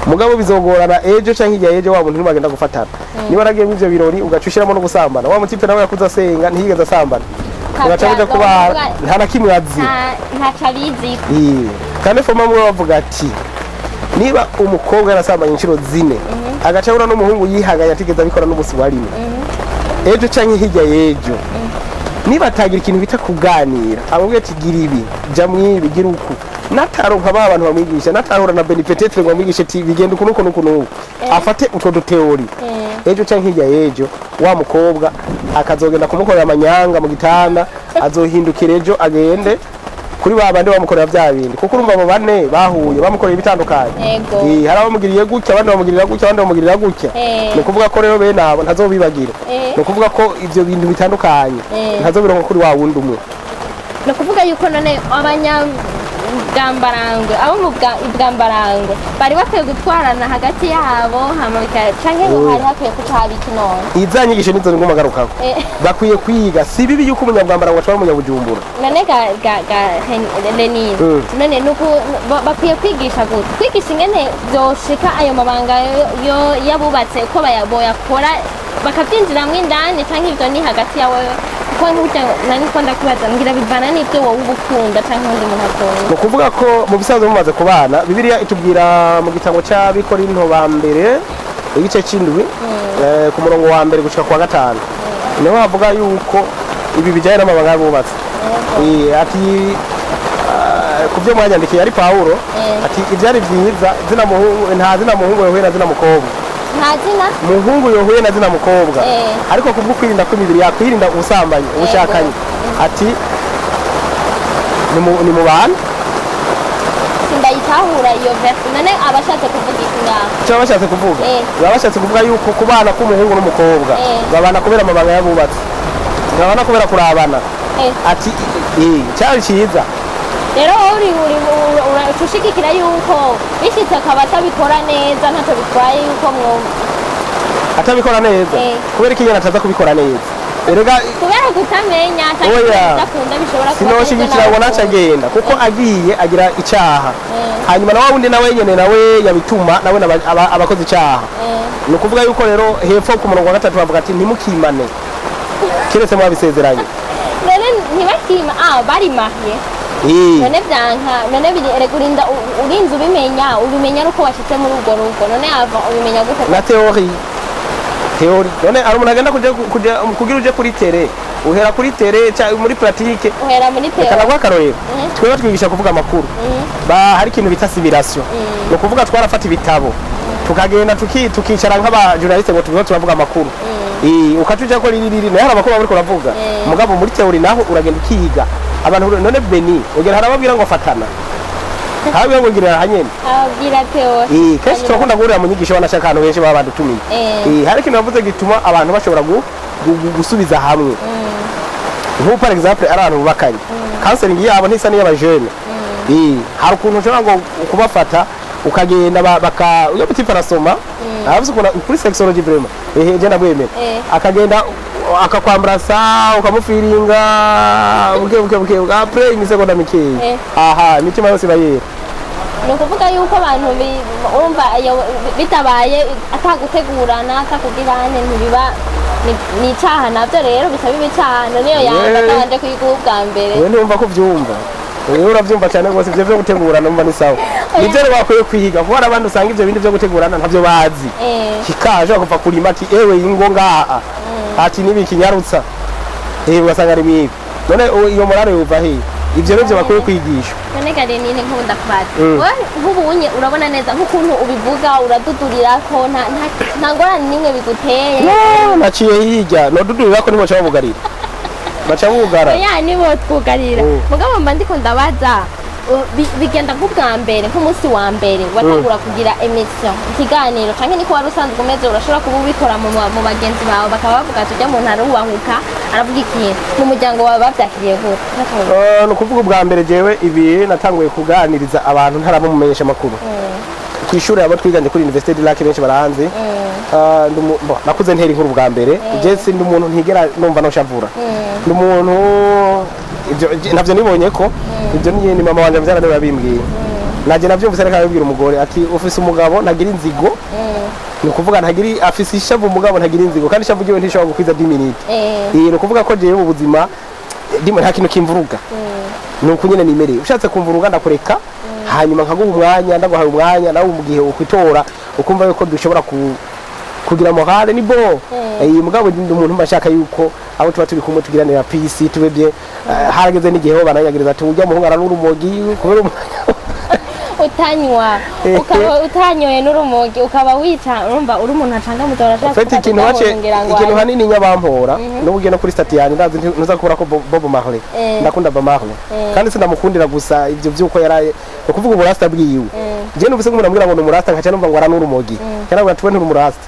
mugabo bizogorana ejo canke hirya yejo wa muntu ntibagenda gufatana niba aragiye mu ivyo birori ugacushiramo no gusambana wa mutipe nawe yakuza asenga ntiyigeze asambana ugacaje kuba nta na kimwe azi nta cabizi kandi foma mwe bavuga ati niba umukobwa yarasambanye inshuro 4 agacabura n'umuhungu yihaganya atigeze abikora n'ubusi warimo ejo canke hirya yejo niba atagira ikintu bita kuganira abubwiye ati gira ibi ja mwibi gira uku nataronka abantu bamwigisha natahura na benefitet ngo bamwigishe ati bigenda uko nuko afate utwo duteori ejo canke hirya yejo wa mukobwa akazogenda kumukorera amanyanga mu gitanda azohindukira ejo agende kuri babandi bamukorera bya bindi kuko urumva abo bane bahuye bamukorera ibitandukanye hari abamugiriye gutya abandi bamugirira gutya abandi bamugirira gutya ni kuvuga ko rero bene abo ntazobibagira ni kuvuga ko ivyo bintu bitandukanye ntazobironka kuri wa wundi umwe ni kuvuga yuko none Bwambarangwe abo mu Bwambarangwe bari bakwiye gutwarana hagati yabo hama canke ngo hari hakwiye kucaba ikinone izanyigisho nizo ngoma garukako bakwiye kwiga si bibi yuko umunyabwambarangwe ashobora umunyabujumbura none ga Lenin none nuko bakwiye kwigisha gute kwigisha ingene byoshika ayo mabanga yo yabubatse uko bayaboyakora bakabyinjiramwo indani canke ivyo ni hagati yawe kuko nk'uko nani ko ndakubaza ngira bivana n'ibyo wowe ubukunda canke undi muntu akunda no kuvuga ko mu bisanzwe mumaze kubana Bibiliya itubwira mu gitabo cy'Abikorinto ba mbere igice c'indwi ku murongo wa mbere gushika kwa gatanu niho havuga yuko ibi bijyanye n'amabanga y'abubatsi ati kubyo mwanyandikiye ari Paulo ati ibyari byiza zina muhungu nta zina muhungu yohuye na zina mukobwa nta zina muhungu yohuye na zina mukobwa ariko kubwo kwirinda kw'imibiri yakwirinda ubusambanyi ubushakanye ati ni mu bantu sindayitahura iyo verse none abashatse kuvuga ikinyama cyo bashatse kuvuga bashatse kuvuga yuko kubana k'umuhungu n'umukobwa babana kubera amabanga y'abubatsi babana kubera kurabana ati cyari cyiza rero uri ushikikira yuko bishitse akaba atabikora neza ntacyo bitwaye yuko atabikora neza kubera ikinyana ataza kubikora neza erega kubera kutamenya cyangwa kudakunda bishobora kuba sinoshigikira ngo naca agenda kuko agiye agira icyaha hanyuma na wundi nawe nyene nawe yabituma nawe abakoze icyaha ni ukuvuga yuko rero hepfo ku murongo wa 3 bavuga ati ntimukimane kiretse mwabisezeranye rero ntibakima bari mahye none byanka none biregurinda urinze ubimenya nuko washitse muri urwo rugo none ava ubimenya gute na teori none ari umuntu agenda kugira uje kuri tere uhera kuri tere muri pratique uhera muri tere kana kwa karorero twebwe twigisha kuvuga amakuru hari ikintu bita civilisation no kuvuga twarafata ibitabo tukagenda tukicara nk'aba journaliste ngo tuvuga amakuru ukatuja ko riri nayo amakuru bari kuravuga mugabo muri teori naho uragenda ukiga abantu none Beni ugera harababwira ngo fatana hawe ngo ngira hanyene abwira teori keshi twakunda guhurira mu nyigisho banashaka abantu benshi baba badutumiye hari ikintu bavuze gituma abantu bashobora gusubiza hamwe nko par exemple ari abantu bubakanye counseling yabo ntisa niyo abajene hari ukuntu ushobora ngo kubafata ukagenda iyo biti parasoma avuze ko kuri sexology vraiment je ndabwemera akagenda akakwambrasa ukamufiringa buke après imisegonda mikeyi imitima yose bayera ni ukuvuga yuko abantu urumva bitabaye atagutegurana atakugirane ntibiba ni icyaha nabyo rero bisaba ibicana niyo yanga atabanje kwiga ubwa mbere we numva ko byumva wewe urabyumva cyane rwose ibyo byo gutegurana numva ni sawa nibyo bakwiye kwiga kuko hari abandi usanga ibyo bindi byo gutegurana ntabyo bazi kikaje kuva kurima ati ewe ingo ngaha ati nibi kinyarutsa ugasanga ari mwibi none iyo morale uva he ibyo nibyo bakwiye kwigisha none gare nini nkunda kubaza nk'ubunye urabona neza nk'ukuntu ubivuga uradudurira ko nta ngorane nimwe biguteye naciye hirya nodudurira ko nimo cyabugarira baca bugara nibo twugarira mugabo mba ndiko ndabaza bigenda nk'ubwa mbere nk'umunsi wa mbere watangura kugira emission ikiganiro canke niko wari usanzwe umeze urashobora kuba ubikora mu bagenzi bawe bakaba bavuga ati ujya muntu aruwanguka aravuga ikintu mu muryango wawe bavyakiriye gute ni ukuvuga ubwa mbere jewe ibi natanguye kuganiriza abantu ntaramumenyesha amakuru kw'ishuri abo twiganye kuri Université de Lac benshi barahanze nakuze ntera inkuru bwa mbere je sindi umuntu ntigera numva no shavura ndi umuntu navyo nibonye ko ibyo ni mama wanje byarane babimbwiye naje navyumvise reka babwira umugore ati ufise umugabo ntagira inzigo ni ukuvuga ntagiri afise ishavu umugabo ntagira inzigo kandi ishavu giwe ntishobora gukwiza 10 minutes ni ukuvuga ko jewe mu buzima ndimo nta kintu kimvuruga ni ukunyene nimereye ushatse kumvuruga ndakureka hanyuma nkaguha umwanya ndaguhaye umwanya nawe mu gihe ukwitora ukumva yuko dushobora kugira morale ni bo mugabo ndi umuntu mbashaka yuko abo tuba turi kumwe tugiranira peace tubebye harageze n'igihe ho bananyagiriza ati ujya muhungara n'urumogi kubera utanywa ukaba utanyoye n'urumogi ukaba wica urumva uri umuntu acanga mu tora ashaka fete ikintu hanini nyabampora n'ubugiye no kuri stati yanjye ndazi ntuza kubura ko Bob Marley ndakunda Bob Marley kandi sinamukundira gusa ivyo vyuko yaraye ukuvuga uburasta bwiwe je numvise ko umuntu ambwira ngo n'umurasta nkaca numva ngo ara n'urumogi cyangwa ngo atwe n'urumurasta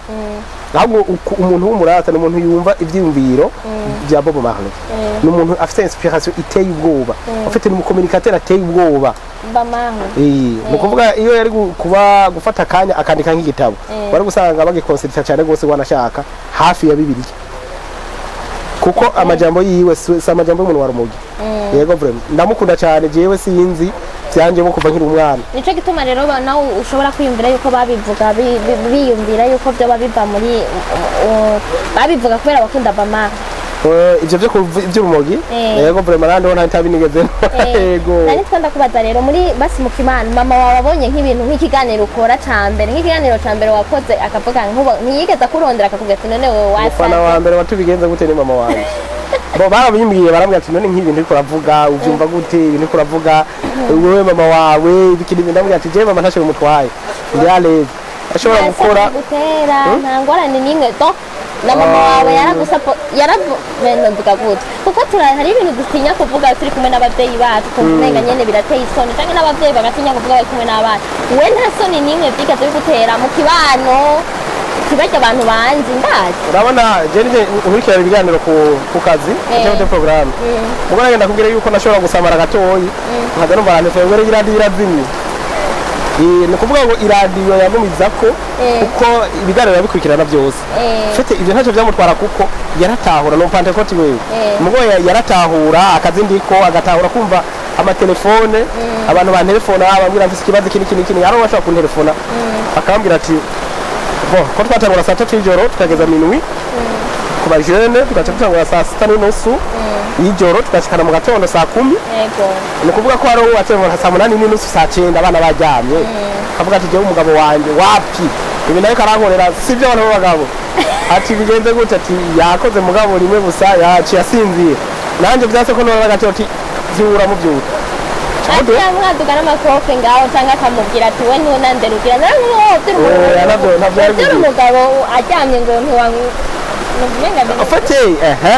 ahubwo umuntu w'umurata ni umuntu yumva ivyiyumviro bya Bob Marley ni umuntu afite inspiration iteye ubwoba afite n'umucommunicateur ateye ubwoba mu kuvuga iyo yari kuba gufata akanya akandika nk'igitabo bari gusanga bagikonsidita cyane gose wanashaka hafi ya Bibiliya kuko amajambo yiwe si amajambo y'umuntu wa rumogi yego vraiment ndamukunda cyane jewe sinzi byanje bo kuva nkiri umwana nico gituma rero nawe ushobora kwiyumvira yuko babivuga biyumvira yuko byo babiva muri babivuga kubera bakunda bama ivyo byo by'urumogi yego vraiment nandi wona ntabinigeze yego nari twanda kubaza rero muri basi mu Kimana mama wababonye nk'ibintu nk'ikiganiro ukora cambere nk'ikiganiro cambere wakoze akavuga ntiyigeza kurondera akakubwira ati none wowe wasa fana wa mbere watubigenza gute ni mama wanje bo barabimbwiye barambwira ati none nk'ibintu uriko uravuga uvyumva gute ibintu uriko uravuga wewe mama wawe bikindi ndambwira ati je mama ntashobora umutwaye ndi aleze ashobora gukora gutera nta ngorane nimwe to na mama wawe yaravuga gute kuko hari ibintu dutinya kuvuga turi kumwe n'abavyeyi bacu kumenya nyene birateye isoni canke n'abavyeyi bagatinya kuvuga bari kumwe n'abana we nta soni nimwe vyigeze bigutera mu kibano kibaje abantu banzi ndazi urabona je nije nkurikira ibiganiro ku kazi cyo program mugora ngenda kubwira yuko nashobora gusamara gatoyi nkaza numva abantu febere iradiyo irazimye ni kuvuga ngo iradiyo yagumiza ko uko ibiganiro yabikurikirana byose fete ibyo ntacyo byamutwara kuko yaratahura no Pentecote wewe mugo yaratahura akazi ndiko agatahura kumva amatelefone abantu ba telefone abambwira mfise ikibazo kini yaro bashaka ku telefona akambwira ati bo ko twatangura saa 3 y'ijoro tukageza minuit ku bajene tukatangura saa 6:30 y'ijoro tukashikana mu gatondo saa 10 yego ni kuvuga ko ari uwo atevura saa 8:30 saa 9 abana bajyamye kavuga ati je umugabo wanje wapi ibi nayo karankorera sivyo abantu b'abagabo ati bigenze gute ati yakoze mugabo rimwe gusa yaciye asinziye nanje byase ko nora gatyo ati byura mu byura Atiya mwaduka n'amakofe ngaho cyangwa akamubwira ati we ntunanderukira ntabyo umugabo ajyamye ngo afate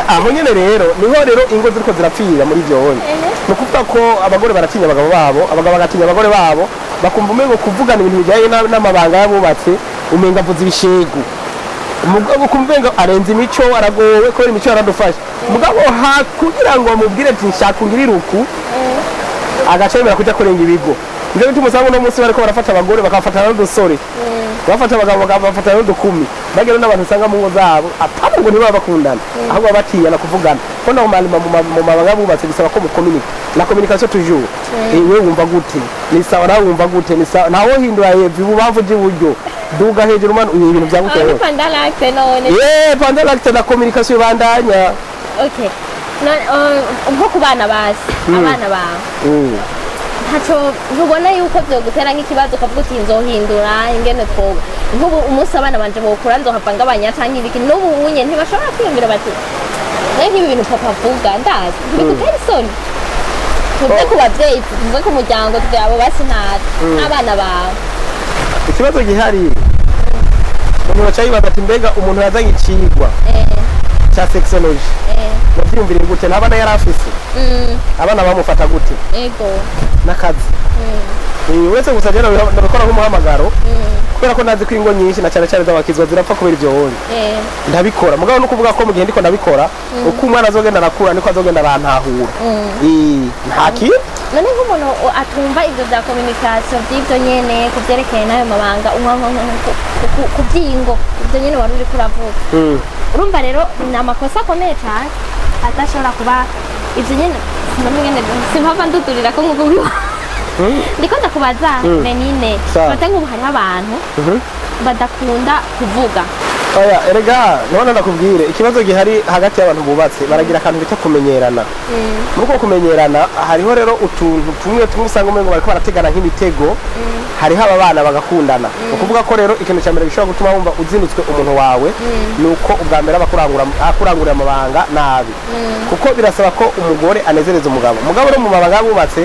aho nyene rero niho rero ingo ziriko zirapfira muri byo wone no kuvuga ko abagore baratinya abagabo babo abagabo bagatinya abagore babo bakumva umengo kuvugana ibintu bijyaye n'amabanga yabubatse umenga avuze ibishegu umugabo kumvenga arenze imico aragowe ko imico yaradufasha umugabo kugira ngo amubwire ati nshaka ngiriruku agacemera kujya kurenga ibigo ndio tumusanga no munsi bariko barafata abagore bakafatana n'udusore bafata abagabo bakafatana n'udukumi bagero n'abantu usanga mu ngo zabo atabo ngo ntibaba bakundana ahubwo batiyana kuvugana ko no mu mabanga bubatse bisaba ko mukomunika la communication toujours wewe wumva gute ni sawa nawe wumva gute ni sawa nawo hindura yevi bubamvu by'uburyo duga hejuru man ibintu byaguteye pandalacte none pandalacte na communication bandanya okay nko kubana basi abana bawe ntaco ntubona yuko byo gutera nk'ikibazo ukavuga uti nzohindura ingene twoba nk'ubu umunsi abana banje bokura nzohava ngabanya canke ibiki n'ubu unye ntibashobora kwiyumvira bati nk'ibi bintu papa avuga ndazi ntibigutera isoni tuvuze ku bavyeyi tuvuze ku muryango tuvuze abo basi n'abana bawe ikibazo gihari umuntu bacayibaza ati mbega umuntu yazanye icigwa cha sexology bavyumvira gute ntabana yari afise abana bamufata gute ego nakazi wese gusa jera ndakora nk'umuhamagaro kubera ko nazi ko ingo nyinshi na cyane cyane z'abakizwa zirapfa kubera ibyo wonye ndabikora mugabo no kuvuga ko mu gihe ndiko ndabikora uko umwana azogenda arakura niko azogenda arantahura ntaki none nk'umuntu atumva ibyo bya communication by'ibyo nyene kuvyerekeye nayo mabanga kubyingo ibyo nyene wari uri kuravuga urumva rero ni amakosa akomeye cyane atashobora kuba ibyo nyene simpava ndudurira ko nk'ubu ndiko ndakubaza Benine bate nk'ubu hariho abantu badakunda kuvuga oya erega none ndakubwire ikibazo gihari hagati y'abantu bubatse baragira akantu bita kumenyerana nuko kumenyerana hariho rero utuntu tumwe usanga umengo bariko barategana nk'imitego hariho abana bagakundana ukuvuga ko rero ikintu cya mbere gishobora gutuma wumva uzinutswe umuntu wawe nuko ubwa mbere akurangurira amabanga nabi kuko birasaba ko umugore anezereza umugabo rero mu mabanga bubatse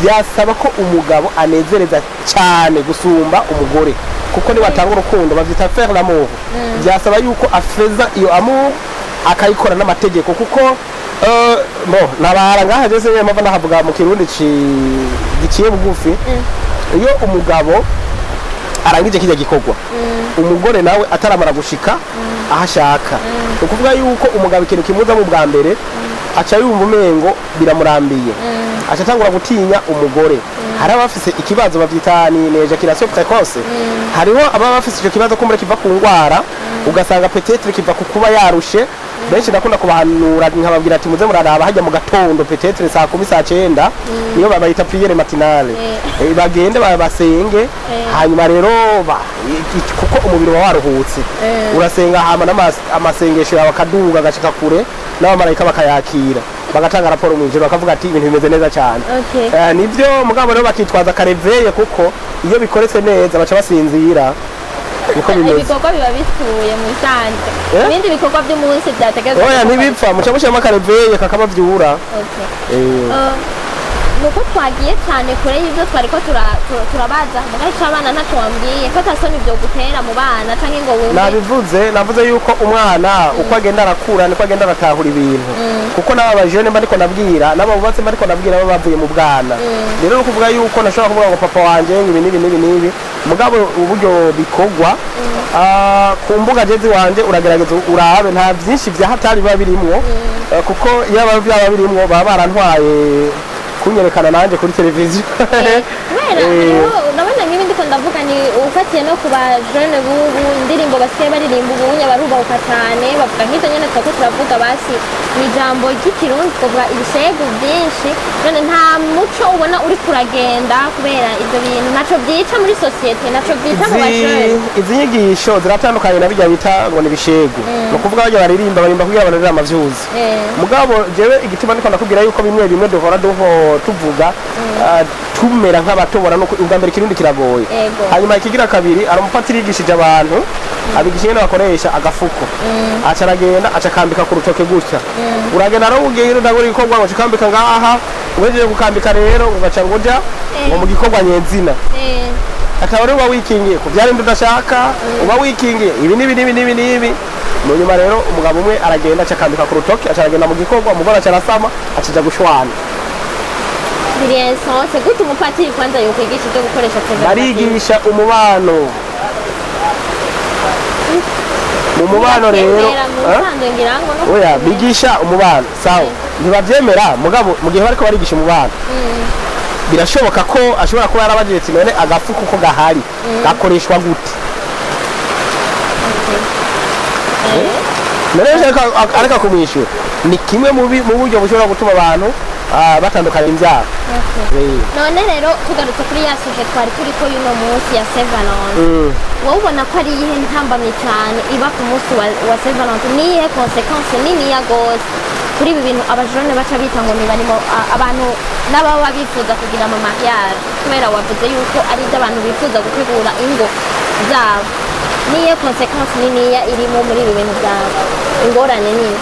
byasaba ko umugabo anezereza cyane gusumba umugore kuko ni watanga urukundo bavyita faire l'amour byasaba yuko afeza iyo amour akayikora n'amategeko kuko nabara ngaha jese mpava ndahavuga mu kirundi giciye bugufi iyo umugabo arangije kijya gikorwa umugore nawe ataramara gushika aho ashaka ukuvuga yuko umugabo ikintu kimuza mu bwa mbere aca yumva umengo biramurambiye aca atangura gutinya umugore hari abafise ikibazo bavyita ni ejaculation précoce hariho ababa bafise icyo kibazo ko muri kiva ku ngwara ugasanga peut-être kiva ku kuba yarushe benshi nakunda kubahanura nkababwira ati muze muraraba hajya mu gatondo peut-être saa 10 saa 9 niyo babayita prière matinale bagende basenge hanyuma rero kuko umubiri wa waruhutse urasenga hama n'amasengesho yawe akaduga agashika kure n'abamarayika bakayakira bagatanga raporo mu ijoro bakavuga ati ibintu bimeze neza cyane nibyo mugabo rero bakitwaza kareveye kuko iyo bikoretse neza baca basinzira ibikorwa biba bituye mu isanzwe ibindi bikorwa by'umunsi byategerezwa oya ntibipfa muca mushyiramo akareveye kakabavyura nuko twagiye cyane kure y'ibyo twari ko turabaza mugahisha abana ntacyo wambwiye ko atasoni ibyo gutera mu bana cyangwa ngo wumve navuze yuko umwana uko agenda arakura niko agenda aratahura ibintu kuko n'aba bajene mba ndiko nabwira n'aba bubatse mba ndiko nabwira baba bavuye mu bwana rero no kuvuga yuko nashobora kuvuga ngo papa wanje ibi nibi mugabo uburyo bikorwa ku mbuga jezi wanje uragerageza urabe nta byinshi bya hatari biba birimwo kuko iyo byaba birimwo baba barantwaye kunyerekana nanje kuri televiziyo nabona nk'ibindi ko ndavuga ni ufatiye no ku bajene bubu indirimbo basigaye baririmba ubunya barubahuka cyane bavuga nk'ibyo nyene twako turavuga basi ni ijambo ry'ikirundi kuvuga ibishegu byinshi none nta muco ubona uri kuragenda kubera ibyo bintu naco byica muri societe naco byica mu bajene izi nyigisho ziratandukanye na bijya bita ngo ni bishegu no kuvuga bajya baririmba kugira abanurira amavyuzi mugabo jewe igituma ndiko ndakubwira yuko bimwe duhora tuvuga tumera nk'abatobora nuko ubwa mbere kirundi kiragoye hanyuma ikigira kabiri aramupatiri yigishije abantu abigishije n'abakoresha agafuko aca aragenda aca kambika ku rutoke gutya uragenda no ugiye ndagora igikorwa ngo kambika ngaha ugejeje gukambika rero ugaca ngoja ngo mu gikorwa nyezina akaba rero wikingiye ku byari ndashaka uba wikingiye ibi nibi mu nyuma rero umugabo umwe aragenda aca kambika ku rutoke aca aragenda mu gikorwa umugore aca arasama acija gushwana c'est gute umupatiri kwanza yokwigisha ibyo gukoresha barigisha umubano mu mubano rero oya bigisha umubano sawa ntibabyemera mugabo mu gihe bariko barigisha umubano birashoboka ko ashobora kuba yarabagiretse none agafuko ko gahari gakoreshwa gute areka kumwishyura ni kimwe mu buryo bushobora gutuma abantu batandukanye imbyaro none rero tugarutse kuri ya suje twari turiko y'uno munsi ya Saint Valentin wowe ubona ko ari iyihe ntambamye cyane iba ku munsi wa Saint Valentin niyihe konsekanse niniya gose kuri ibi bintu abajone baca bita ngo nibarimo abantu n'ababa bifuza kugira ama mariage kubera wavuze yuko ari iby'abantu bifuza gutegura ingo zabo niyihe konsekanse niniya irimo muri ibi bintu byabo ingorane nini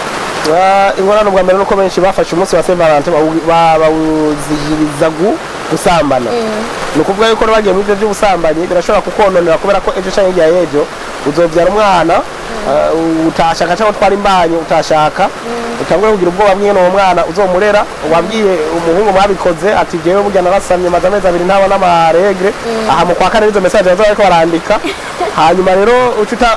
ingorane ubwa mbere nuko benshi bafashe umunsi wa Saint Valentin bawuzihiriza gusambana ni ukuvuga yuko bagiye muri ibyo by'ubusambanyi birashobora kukononera kubera ko ejo cyangwa igihe y'ejo uzobyara umwana utashaka cyangwa utwara imbanyi utashaka utangure kugira ubwoba bw'ino uwo mwana uzomurera wabwiye umuhungu mwabikoze ati jewe burya narasamye maze amezi 2 ntabona amaregre aha mu kwa kane izo message bazo bariko barandika hanyuma rero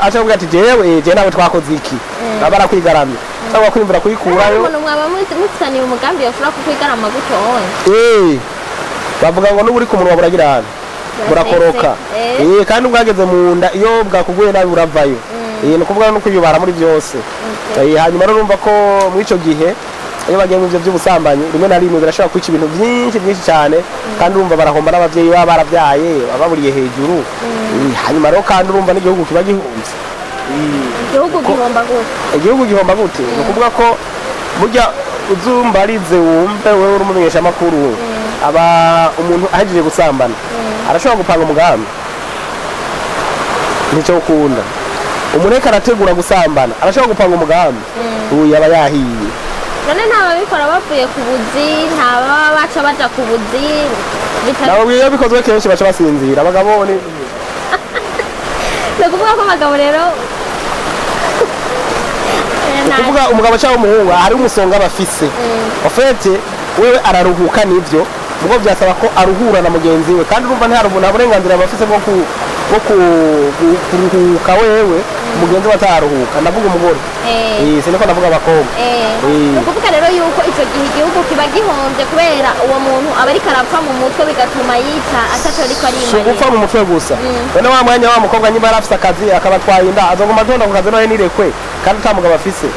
aca kuvuga ati jewe nawe twakoze iki nabara kwigaramye cyangwa kwimvura kuyikurayo umuntu mwaba mutaniye umugambi yoshobora kukwigarama gutyo bavuga ngo n'uburi ku munwa buragirana burakoroka kandi ubwageze mu nda iyo bwakuguye nabi uravayo ni ukuvuga no kwiyubara muri byose hanyuma rero urumva ko muri icyo gihe iyo bagiye mu byo by'ubusambanyi rimwe na rimwe birashobora kwica ibintu byinshi cyane kandi urumva barahomba n'ababyeyi baba barabyaye baburiye hejuru hanyuma rero kandi urumva n'igihugu kiba gihunze igihugu gihomba gute ni ukuvuga ko burya uzumbarize wumve wowe uri umumenyesha amakuru aba umuntu ahejeje gusambana arashobora gupanga umugambi nicyo ukunda umuneka arategura gusambana arashobora gupanga umugambi uyu yaba yahiye none ntababikora bavuye ku buzi ntababa baca baja ku buzi nabo iyo bikozwe kenshi baca basinzira abagabo ni ukuvuga ko abagabo rero ukuvuga umugabo cyangwa umuhungu hari umusonga bafise ofete wewe araruhuka nivyo ubwo byasaba ko aruhura na mugenzi we kandi urumva nta uburenganzira bafise bwo bwo kuruhuka wewe umugenzi wataruhuka ndavuga umugore siniko ndavuga abakobwa ukuvuga rero yuko icyo gihe igihugu kiba gihombye kubera uwo muntu aba ariko arapfa mu mutwe bigatuma yica ataco ariko arimarira gupfa mu mutwe gusa none wa mwanya wa mukobwa nyuma yari afise akazi akaba atwaye inda azoguma atonda ku kazi nawe nirekwe kandi utamugabo afise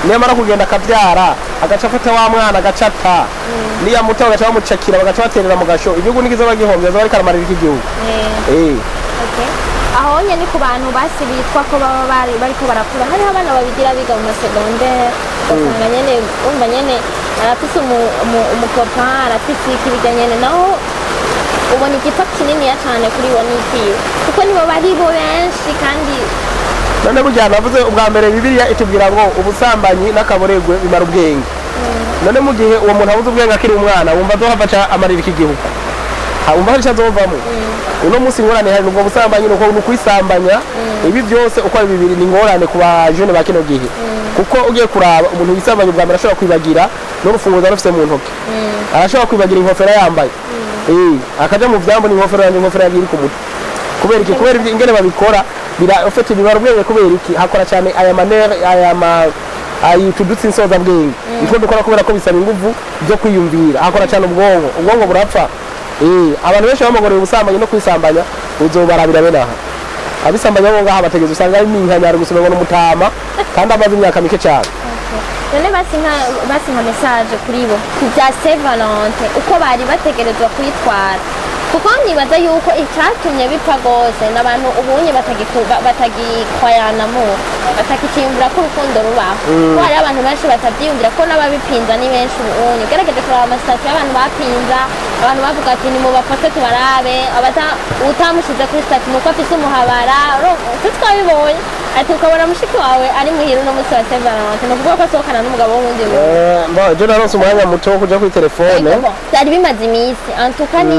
niyamara kugenda akavyara agaca afata wa mwana agacata niya muto bagaca bamucakira bagaca baterera mu gasho igihugu nikizoba gihombye azoba ariko aramarira iki gihugu aho nyene ku bantu basi bitwa ko baba bariko barakura hariho abana babigira biga mu masegondere ugasanga nyene umva nyene arafise umukopa arafise ikibijya nyene naho ubona igipfa kininiya cane kuri bo n'ikiyo kuko nibo bari bo benshi kandi none burya navuze ubwa mbere Bibiliya itubwira ngo ubusambanyi n'akaboregwe bimara ubwenge none mu gihe uwo muntu abuze ubwenge akiri umwana wumva azohava aca amarira iki gihugu wumva hari icyo azovamo uno munsi ingorane hari ubwo busambanyi nuko nukwisambanya ibi byose uko ari bibiri ni ingorane ku bajene ba kino gihe kuko ugiye kuraba umuntu wisambanya ubwa mbere ashobora kwibagira n'urufunguzo arufise mu ntoki arashobora kwibagira inkofera yambaye akaja mu vyambo n'inkofera yanje inkofera yabiri ku mutwe kubera iki kubera ingene babikora birafite bibara ubwenge kubera iki hakora cyane aya manere ayi tudutse insoza bwenge niko dukora kubera ko bisaba inguvu byo kwiyumvira hakora cyane ubwongo burapfa abantu benshi bamugorera ubusambanyi no kwisambanya uzobarabira bene aha abisambanya bo ngaha bategeza usanga ari ninkanyara gusubirwa n'umutama kandi amaze imyaka mike cyane none basi nka message kuri bo bya Saint Valentin uko bari bategerezwa kwitwara kuko nibaza yuko icyatumye bipfa gose n'abantu ubunye batagikwayanamo batakiciyumvira ko urukundo rubaho ko hari abantu benshi batabyiyumvira ko n'ababipinza ni benshi ubunye ugerageje kuraba amasitati y'abantu bapinza abantu bavuga ati ni mu bafate tubarabe utamushize kuri stati nuko afise umuhabara tutwabibonye ati ukabona mushiki wawe ari muhira uno munsi wa Saint Valentin nukuvuga ko asohokana n'umugabo w'uwundi muntu je naronse umwanya muto wo kuja kuri telefone byari bimaze iminsi antuka ni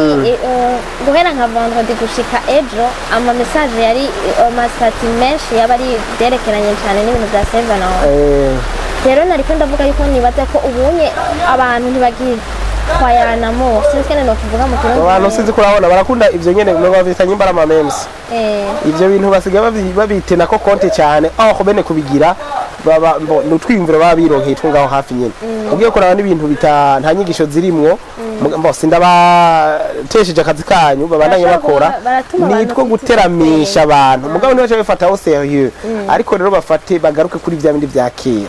guhera nka vendredi gushika ejo ama message yari amasitati menshi yaba ari byerekeranye cyane n'ibintu bya Saint Valentin rero nariko ndavuga yuko nibaza ko ubunye abantu ntibagikwayanamo sinzi no kuvuga mu kirundi abantu sinzi kurabona barakunda ivyo nyene no bavitanye imbarama memes ivyo bintu basigaye babitena ko konte cyane aho bene kubigira baba nutwimviro babironkeye tungaho hafi nyene ugiye kuraba n'ibintu nta nyigisho zirimwo mbose ndabatesheje akazi kanyu babandanye bakora nitwo guteramisha abantu mugabo nibaje bafataho serieux ariko rero bafate bagaruke kuri vya bindi vya kera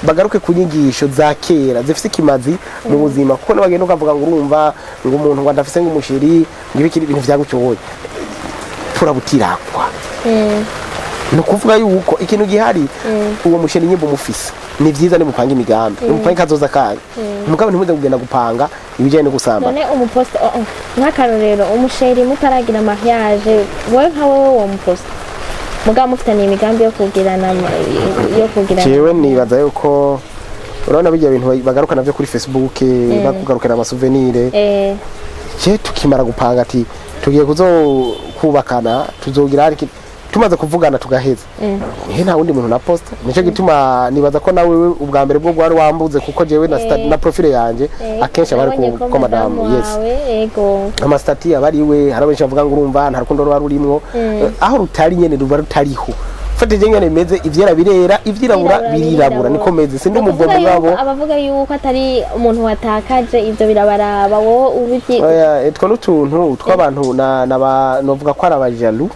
bagaruke ku nyigisho za kera zifise ikimazi mu buzima kuko nabagenda ukavuga ngo urumva ngo umuntu ngo ndafise ngo umushiri ngibikiri ibintu vyagucyoye turabutirakwa nukuvuga yuko ikintu gihari uwo musheri nyimbo mufise ni vyiza ni mupanga imigambi mupanga kazoza kanyu mugabo ntimuze kugenda gupanga ibijanye no gusamba none umuposta nk'akarorero umusheri mutaragira mariage wowe nka wowe wo muposta mugabo mufitanye imigambi yo kugirana jewe nibaza yuko urabona bijya bintu bagaruka navyo kuri Facebook bakugarukana amasouvenir je tukimara gupanga ati tugiye kubakana tuzogira ariko tumaze kuvugana tugaheza nta wundi muntu na posta nico gituma nibaza ko nawe ubwa mbere bwo gwari wambuze kuko jewe na profile yanje akenshi abari ko madam yes yego ama stati abariwe harabenshi bavuga ngo urumva nta rukundo ruba rurimwo aho rutari nyene ruba rutariho fatije ngene meze ivyera birera ivyirabura birirabura niko meze sindi umuvombo ngabo abavuga yuko atari umuntu watakaje ivyo birabaraba wowe ubiki etwa n'utuntu tw'abantu novuga ko arabajalu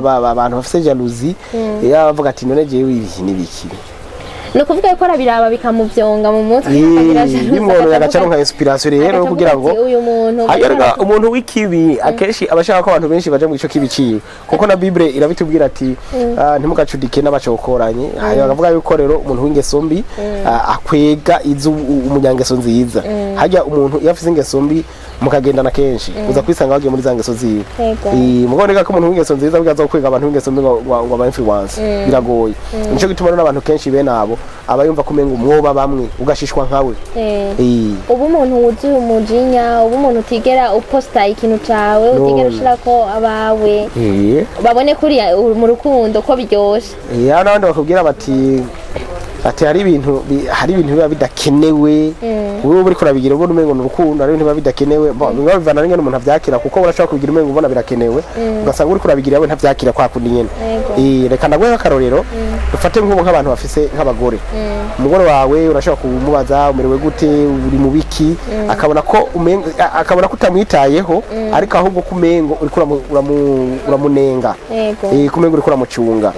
abantu bafise jalousie yavuga ati none jewe ibihi nibiki no kuvuga ko arabiraba bikamuvyonga mu mutwe akagira jalousie agaca nka inspiration rero kugira ngo ayarga umuntu w'ikibi akeshi abashaka ko abantu benshi baje mu ico kibiciye kuko na Bible irabitubwira ati ntimugacudike n'abacokoranye hayo bakavuga yuko rero umuntu w'ingeso mbi akwega izu umunyangeso nziza hajya umuntu yafise ingeso mbi mukagendana kenshi uza kwisanga wagiye muri zangeso ziwe mugaboneka ko umuntu w'ingeso nziza bwaza kwega abantu w'ingeso mbi ngo aba influence biragoye nico gituma n'abantu kenshi bene abo abayumva kumenga umwoba bamwe ugashishwa nkawe ubu umuntu wuzuye umujinya ubu umuntu utigera uposta ikintu cawe utigera ushirako abawe babone kuri mu rukundo ko biryoshe n'abandi bakubwira bati ati hari ibintu biba bidakenewe wowe uri kurabigira ubona umengo n'urukundo hari ibintu biba bidakenewe bimwe bivana n'ingene umuntu avyakira kuko urashobora kubigira umengo ubona birakenewe ugasanga uri kurabigira yawe ntavyakira kwa kundi nyene reka ndagwe akarorero dufate nk'ubu nk'abantu bafise nk'abagore umugore wawe urashobora kumubaza umerewe gute uri mu biki akabona ko utamwitayeho ariko ahubwo kumengo uri uramunenga kumengo uri kuramucunga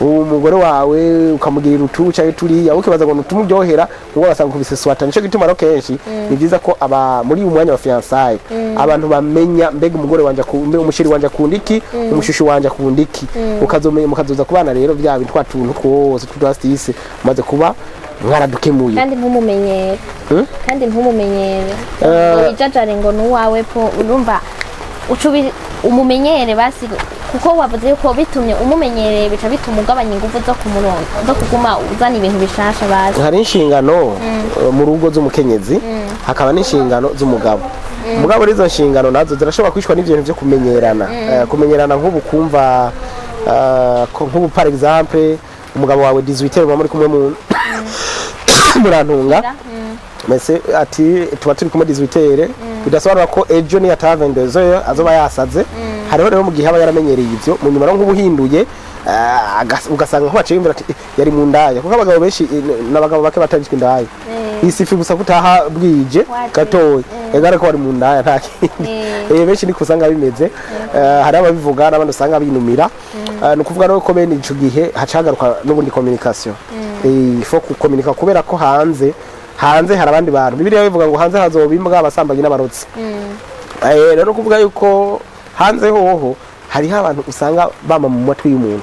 umugore wawe ukamugirira utuca turiya ukibaza ngo nutumuryohera ngo basanga kubise swata nico gituma ro kenshi ni byiza ko muri uyu mwanya wa fiançailles abantu bamenya mbega umugore wanje umushiri wanje akundiki umushushu wanje akundiki mukazoza kubana rero bya bintu twatuntu twose tudastise maze kuba mwaradukemuye kandi ntumumenyere ijajare ngo nuwawe po urumva ucubi umumenyere basi kuko wavuze yuko bitumye umumenyereye bica bituma ugabanya ingufu zo kumurongo zo kuguma uzana ibintu bishasha bazi hari inshingano mu rugo z'umukenyezi hakaba n'inshingano z'umugabo umugabo rizo nshingano nazo zirashobora kwishwa n'ibintu byo kumenyerana nk'ubu kumva nk'ubu par exemple umugabo wawe 18 muri kumwe mu murantunga mese ati tuba turi kumwe 18 bidasobanura ko ejo ni atava 22 azoba yasaze hariho rero mu gihe aba yaramenyereye ivyo mu nyuma nk'ubuhinduye ugasanga nko baciye ati yari mu ndaya kuko abagabo benshi n'abagabo bake batanditswe indaya isifi gusa kutaha bwije gatoye egare ko bari mu ndaya nta kindi benshi niko usanga bimeze hari ababivuga n'abandi usanga binumira no kuvuga rero ko bene ico gihe hacagaruka n'ubundi communication faut kukomunika kubera ko hanze hari abandi bantu bibiliya bivuga ngo hanze hazobimbwa abasambanyi n'abarotsi rero kuvuga yuko hanze hoho hariho abantu usanga bama mu matwi y'umuntu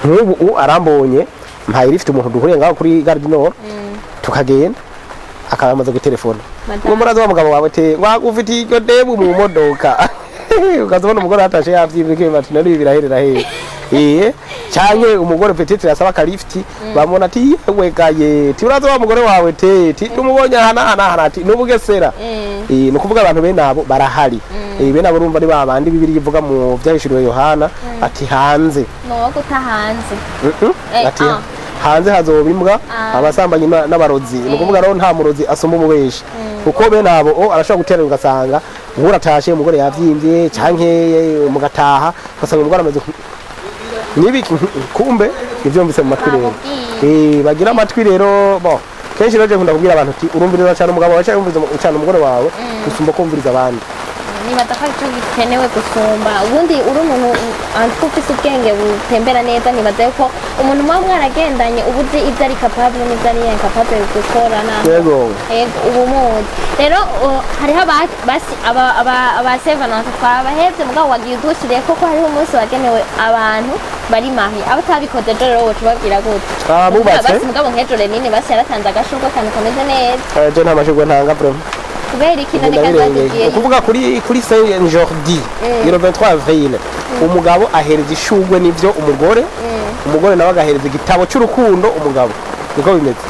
nk'ubu arambonye mpaye rifite umuntu duhuriye ngaho kuri Gare du Nord tukagenda akabamaze gutelefona ngo murazo wa mugabo wawe te ngwagufitiye iryo debu mu modoka ukazobona umugore atashe yavyibike bati nari biraherera canke umugore petite yasaba kalifti bamona ati yewe gaye ti urazo wa mugore wawe te ti numubonye hana ati nubugesera no kuvuga abantu be nabo barahari be nabo urumva ari babandi bibiri yivuga mu vyahishuriwe Yohana ati hanze no guta hanze ati hanze hazobimbwa abasambanyi n'abarozi no kuvuga rero nta murozi asomba umubeshi kuko be nabo arashobora guterera ugasanga uratashe umugore yavyimvye canke mugataha ugasanga umugore amaze nibiki kumbe ivyo mvise mu matwi rero bagira amatwi rero bo kenshi rero nkunda kubwira abantu ati urumvirira cyane umugabo wawe cyangwa cyane umugore wawe gusumba kumviriza abandi nibaza ko icyo gikenewe gusumba ubundi uri umuntu ufite ubwenge butembera neza nibaza ko umuntu muba mwaragendanye ubuzi ibyo ari capable n'ibyo ari incapable gukora yego ubu muzi rero hariho abasevananse twabahevye mugabo wagiye udushyiriye koko hariho umunsi wagenewe abantu bari mahi abatabikoze rero wocu babwira gute bubatse mugabo nk'ejo renine basi yaratanze agashurwe kantu kameze neza je nta mashurwe ntanga vraiment kubera ikintu nikazagiye kuvuga kuri Saint Jordi le 23 avril umugabo ahereza ishugwe nivyo umugore nawe agahereza igitabo cy'urukundo umugabo niko bimeze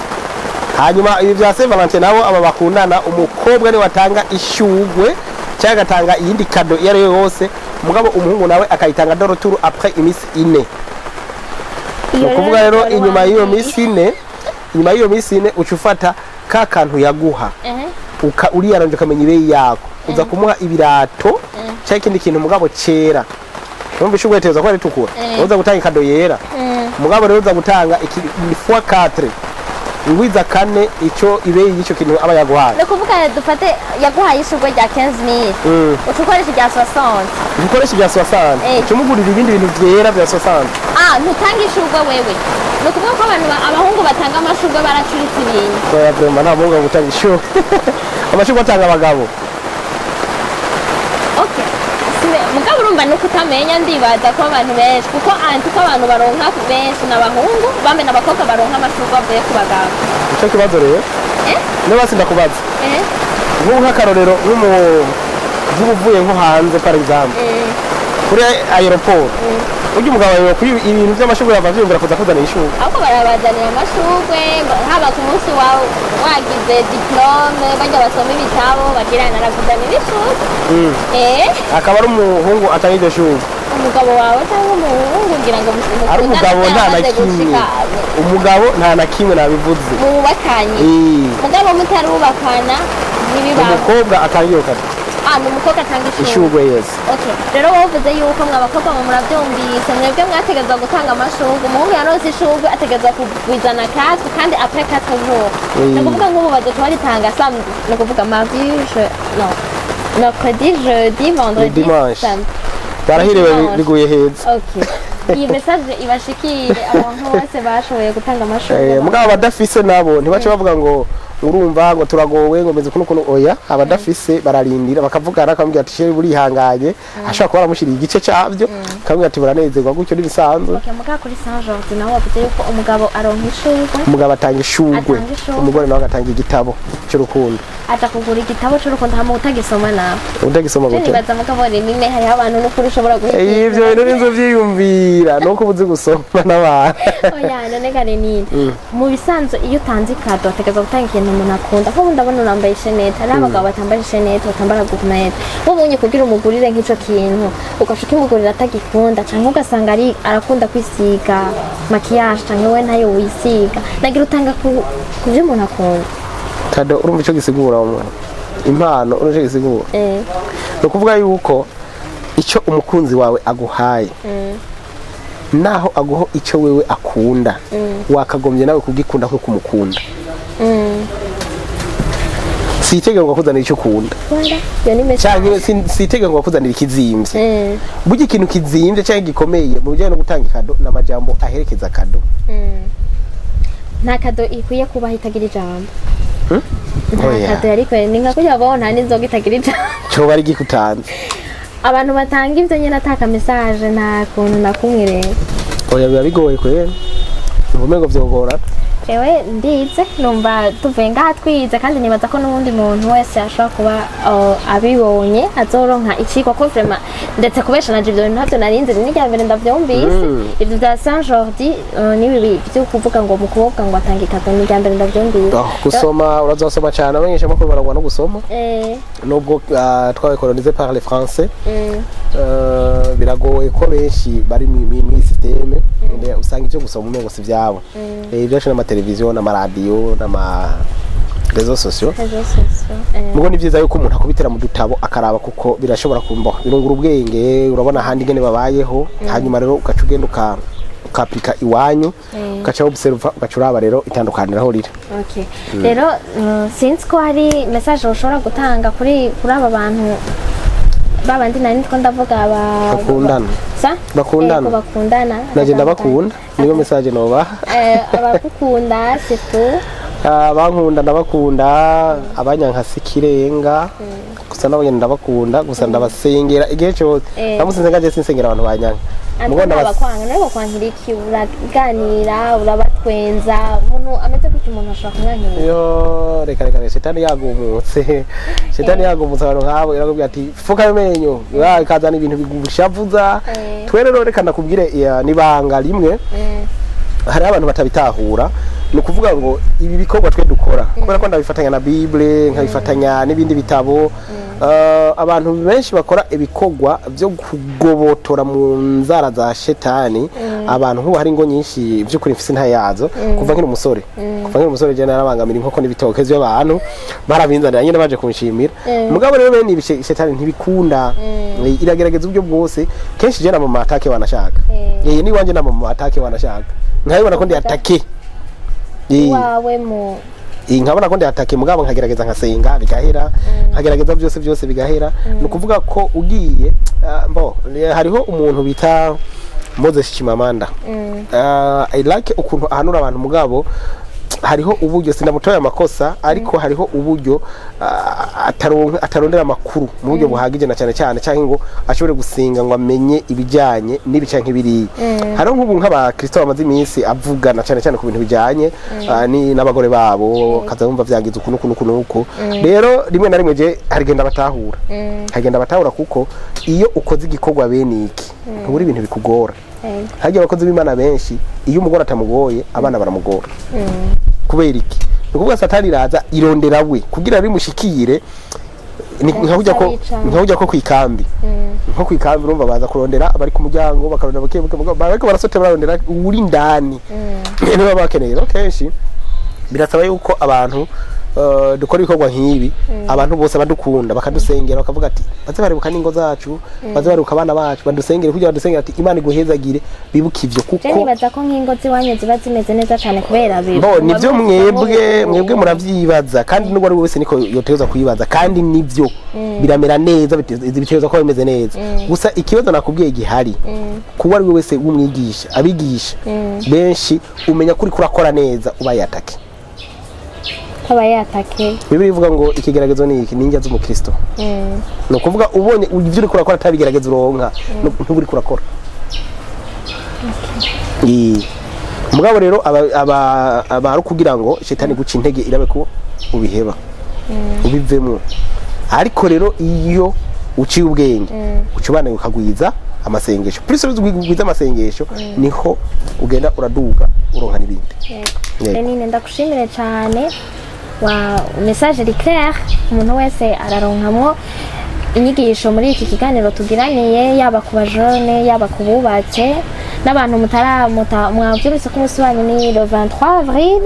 hanyuma ibi bya Saint Valentin nabo aba bakundana umukobwa ni watanga ishugwe cyangwa agatanga iyindi kado iyo ariyo yose umugabo umuhungu nawe akayitanga de retour après iminsi 4 no kuvuga rero inyuma y'iyo minsi 4 ucufata ka kantu yaguha uriyaranje ukamenya ibeyi yako uza kumuha ibirato cyangwa ikindi kintu umugabo cera numva ishugwe teza ko ari tukura uza gutanga ikado yera umugabo rero uza gutanga fois 4 ngwiza kane ico ibeyi y'icyo kintu aba yaguhaye no kuvuga dufate yaguhaye ishugwe rya 15000 utukoresha rya 60 ukoresha rya 60 cyumugurira ibindi bintu vyera bya 60 ntutanga ishugwe wewe no kuvuga ko abahungu batanga amashugwe baracuritse ibintu oya vraiment nta muhungu gutanga ishugwe amashugwe atanga abagabo okay mugabo urumva nuko utamenya ndibaza ko abantu benshi kuko ko abantu baronka benshi n'abahungu bambe n'abakobwa baronka amashugwe avuye ku bagabo ico kibazo rero basi ndakubaza nk'ubu nk'akarorero nk'uvuye nko hanze par exemple kuri aeroport ujye umugabo wawe kuri ibintu by'amashurwe yava vyumvira kuza kuzana ishurwe ahubwo barabazanira amashurwe haba ku munsi wawe wagize diplome bajya basoma ibitabo bagira narakuzanira ishurwe akaba ari umuhungu atanga iryo shurwe umugabo wawe cyangwa umuhungu ngira ngo ari umugabo nta na kimwe umugabo nta na kimwe nabivuze mubakanye mugabo mutarubakana ntibibaho umukobwa atanga iyo kado ni umukobwa atanga ishurwe yes okay rero wavuze yuko mwabakobwa murabyumvise mwebwe mwategezwa gutanga amashurwe umuhungu yaronse ishurwe ategezwa kugwizana katwe kandi après 4 jours ni ukuvuga nk'ubu bazoca baritanga samedi ni ukuvuga mardi mercredi jeudi vendredi samedi barahiriwe biguye heza okay iyi message ibashikire abantu bose bashoboye gutanga amashurwe mugabo abadafise nabo ntibace bavuga ngo urumva ngo turagowe ngo meze kuno oya abadafise bararindira bakavugana akamubwira ati sheri burihanganye ashaka kuba aramushiriye igice cyavyo akamubwira ati buranezerwa gutyo n'ibisanzwe muga kuri Saint Georges naho bavuze yuko umugabo aronka ishurwe umugabo atanga ishurwe umugore nawe agatanga igitabo cy'urukundo aja kugura igitabo cy'urukundo hama utagisoma nawe utagisoma gute nibaza mugabo rimwe hari abantu n'ukuri ushobora guhita ivyo bintu n'inzo vyiyumvira nuko ubuzi gusoma n'abantu oya none gare nini mu bisanzwe iyo utanze ikado ategeza gutanga ikintu umuntu akunda nko ndabona urambaye ishenete hari abagabo batambara ishenete batambara guverinete ubunye kugira umugurire nk'ico kintu ugashuka imugurira atagikunda canke ugasanga ari arakunda kwisiga maquillage canke we ntayo wisiga nagira utanga ku byo umuntu akunda kado urumva ico gisigura umuntu impano urumva ico gisigura no kuvuga yuko icyo umukunzi wawe aguhaye naho aguho icyo wewe akunda wakagombye nawe kugikunda nko kumukunda sitegeka ngo kuzanira icyo ukunda cyangwa sitegeka ngo kuzanira ikizimvye burya ikintu kizimvye cyangwa gikomeye mu bijyanye no gutanga ikado n'amajambo aherekeza kado nta kado ikwiye kuba itagira ijambo nta kado ariko ni nka kugira ngo nta n'inzoga itagira ijambo cyo bari gikutanze abantu batanga ivyo nyene ataka message nta kuntu nakumwe rero oya biba bigoye kwera ngo vyogora ewe ndize numva tuvuye ngaha twize kandi nibaza ko n'ubundi muntu wese ashobora kuba abibonye azoronka ikiko ko vraiment ndetse kubeshanaje ivyo bintu ntabyo narinze n'irya mbere ndavyumvise ivyo bya Saint Georges nibi byo kuvuga ngo umukobwa ngo atange ikado n'irya mbere ndavyumvise gusoma urazosoma cyane abanyesha makuru barangwa no gusoma nubwo twawe coloniser par les français biragoye ko benshi bari mu systeme usanga ivyo gusoma umengo si vyabo ibyo na televiziyo n'amaradiyo n'amarezo sociaux mugo ni vyiza yuko umuntu akubitira mu dutabo akaraba kuko birashobora kumbaho birungura ubwenge urabona handi ngene babayeho hanyuma rero ugaca ugenda ukapika iwanyu ugaca observa ugaca uraba rero itandukaniraho riri okay rero since ko hari message ushobora gutanga kuri aba bantu babandi nani ko ndavuga bakundana naje ndabakunda niyo message noba abakukunda situ abankunda ndabakunda abanyankasi kirenga gusa nabo ndabakunda gusa ndabasengera igihe cyose namusenga je sinsengera abantu banyanka mugo ndabakwanga nayo kwankira iki uraganira urabatwenza umuntu ameze kuki umuntu ashaka kumwankira yo reka shetani yagumutse abantu nkabo irakubwira ati fuka yomenyo kazana ibintu bigushavuza twerero reka nakubwire nibanga rimwe hari abantu batabitahura ni ukuvuga ngo ibi bikorwa twe dukora kubera ko ndabifatanya na Bible nkabifatanya n'ibindi bitabo abantu benshi bakora ibikorwa byo kugobotora mu nzara za shetani abantu nk'ubu hari ngo nyinshi by'ukuri mfise ntayazo kuva nkiri umusore je narabangamira inkoko n'ibitokezo y'abantu barabinzanira nyine baje kunshimira mugabo rero bene shetani ntibikunda iragerageza uburyo bwose kenshi je na mama atake wanashaka yeye ni wanje na mama atake wanashaka nkayibona ko ndi atake wawe mu nkabona ko ndi atake mugabo nkagerageza nkasenga bigahera nkagerageza byose bigahera no kuvuga ko ugiye hariho umuntu bita Moses Chimamanda I like ukuntu ahanura abantu mugabo hariho uburyo sinamutoya amakosa ariko hariho uburyo atarondera amakuru mu buryo buhagije na cyane cyangwa ngo ashobore gusinga ngo amenye ibijyanye n'ibice nk'ibiri hariho nk'ubu nk'abakristo bamaze iminsi avugana cyane ku bintu bijyanye n'abagore babo kazabumva byagize uku rero rimwe na rimwe je harigenda batahura kuko iyo ukoze igikorwa bene iki ntubura ibintu bikugora harya abakozi b'Imana benshi iyo umugore atamugoye abana baramugora kubera iki ni kuvuga satani iraza irondera we kugira rimushikire nkahujya ko kwikambi nko kwikambi urumva baza kurondera abari ku muryango bakarondera bariko barasotera barondera uri ndani niba bakeneye kenshi birasaba yuko abantu dukora ibikorwa nk'ibi abantu bose badukunda bakadusengera bakavuga ati baze baribuka n'ingo zacu baze baribuka abana bacu badusengere kugira badusengere ati Imana iguhezagire bibuka ivyo kuko nibaza ko nk'ingo ziwanyu ziba zimeze neza cyane kubera nivyo mwebwe muravyibaza kandi n'ubwo ari wese niko yoteza kuyibaza kandi nivyo biramera neza biteza ko bimeze neza gusa ikibazo nakubwiye gihari kuba ari wese w'umwigisha abigisha benshi umenya kuri kurakora neza ubayatake abayatake Bibiliya ivuga ngo ikigeragezo ni iki ninjya z'umukristo no kuvuga ubonye ivyo uri kurakora tabigerageza uronka ntuburi kurakora mugabo rero aba kugira ngo shetani guca intege irabe ko ubiheba ubivemo ariko rero iyo uciye ubwenge ucubana ukagwiza amasengesho plus ugwiza amasengesho niho ugenda uraduga uronka nibindi nene ndakushimire cyane wa message ri clair umuntu wese araronkamwo inyigisho muri iki kiganiro tugiraniye yaba ku bajone yaba kububatse n'abantu mwavyurutse ko umunsi wanyu ni le 23 avril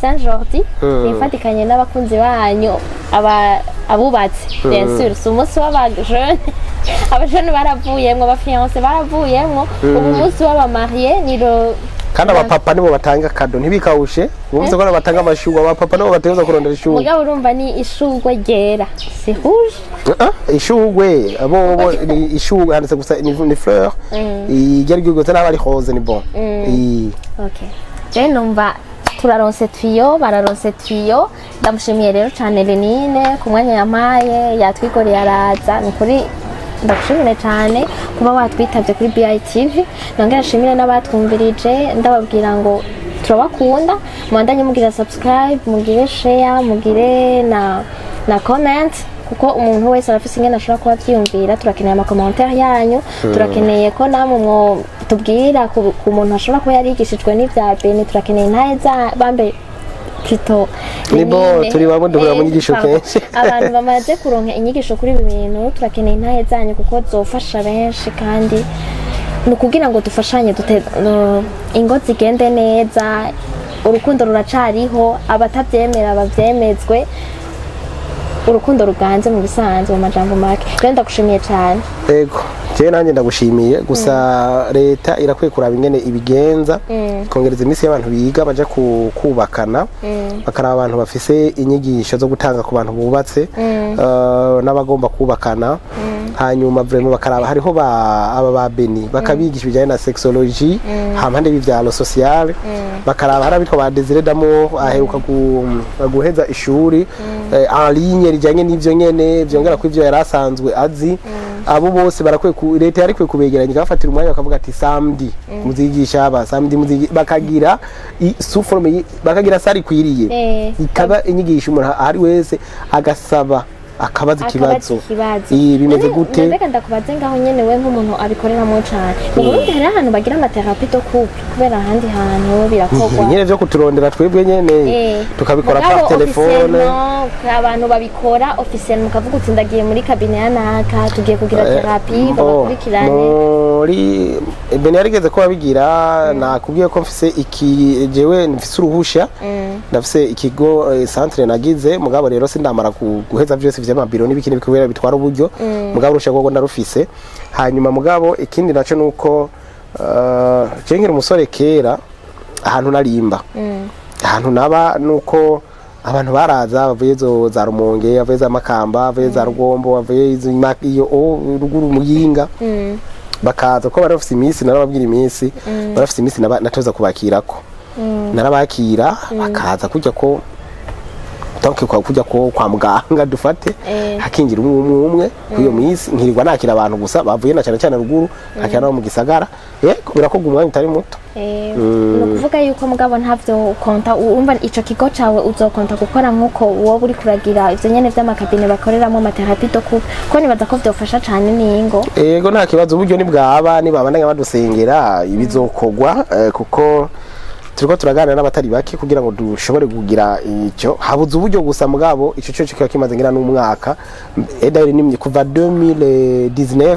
Saint Jordi nifatikanye n'abakunzi banyu abubatse bien sûr si umunsi w'abajone abajone baravuyemwo abafiance baravuyemwo ubu munsi w'abamarie ni le kandi abapapa nibo batanga kado ntibikawushe bumvise ko batanga amashugwa abapapa nibo bategeza kurondera ishugwe mugabo urumva ni ishugwe ryera si rouge ishugwe abo ni ishugwe handitse gusa ni fleur igera gigose n'abari rose ni bon okay je numva turaronse twiyo bararonse twiyo ndamushimiye rero cyane Lenine ku mwanya yampaye yatwigoreye araza ni kuri ndakushimire cyane kuba watwitavye kuri BITV nongera nshimire n'abatwumvirije ndababwira ngo turabakunda mwandanye mugira subscribe mugire share mugire na comment kuko umuntu wese arafise ingene ashobora kuba vyiyumvira turakeneye ama commentaire yanyu turakeneye ko namwe mwo tubwira ku muntu ashobora kuba yarigishijwe n'ivya bene turakeneye ntaye za bambe kito nibo turi babo duhura mu nyigisho kenshi abantu bamaze kuronka inyigisho kuri ibi bintu turakeneye intahe zanyu kuko zofasha benshi kandi nukugira ngo dufashanye ingo zigende neza urukundo ruracariho abatavyemera bavyemezwe urukundo ruganze mu bisanzwe mu majambo make rero ndagushimiye cyane yego je nanje ndagushimiye gusa leta irakwiye kuraba ingene ibigenza kongereza imisi y'abantu biga baje kubakana bakaraba abantu bafise inyigisho zo gutanga ku bantu bubatse n'abagomba kubakana hanyuma vraiment bakaraba hariho aba ba beni bakabigisha bijanye na sexology hampande b'ivyalo social bakaraba harabitwa ba Désiré d'amour aheruka guheza ishuri en ligne rijanye n'ivyo nyene vyongera ku ivyo yarasanzwe azi abo bose barakwiye leta yari kwiye kubegeranya gafatira umwanya bakavuga ati samedi muzigisha aba samedi bakagira suforme bakagira sari kwiriye ikaba inyigisha umuntu ari wese agasaba akabaza ikibazo bimeze gute ndeka ndakubaze ngaho nyene we nk'umuntu abikorera mu cyane ubundi hari ahantu bagira amatherapie to kubera ahandi hantu birakogwa nyene vyo kuturondera twebwe nyene tukabikora par telefone abantu babikora officiel mukavuga uti ndagiye muri cabinet yanaka tugiye kugira therapie bakurikirane muri bene yarigeze ko babigira nakubwiye ko mfise jewe mfise uruhusha ndafise ikigo centre nagize mugabo rero sindamara guheza vyose vy'amabiro n'ibikini bikubera bitwara uburyo mugabo rusha gogo ndarufise hanyuma mugabo ikindi naco nuko cengera umusore kera ahantu narimba ahantu naba nuko abantu baraza bavuye za Rumonge bavuye za Makamba bavuye za Rugombo bavuye iyo ruguru muyinga bakaza ko barafise imisi narababwira imisi barafise imisi natoza kubakirako narabakira bakaza kujya ko kujya kwa muganga dufate hakingira umwe kuyo misi nkirirwa nakira abantu gusa bavuye na cyane cyane ruguru akira no mu gisagara birakogwa umwanya utari muto ni ukuvuga yuko mugabo ntavyo konta urumva ico kigo cawe uzokonta gukora nk'uko wowe uri kuragira ivyo nyene vy'amakabine bakoreramo amaterapi do ko nibaza ko vyofasha cane n'ingo. Yego nta kibazo, uburyo nibwaba nibabandanya badusengera ibizokorwa kuko turiko turaganira n'abatari bake kugira ngo dushobore kugira icyo habuze uburyo gusa mugabo ico cyo kikaba kimaze ngira n'umwaka edari nimye kuva 2019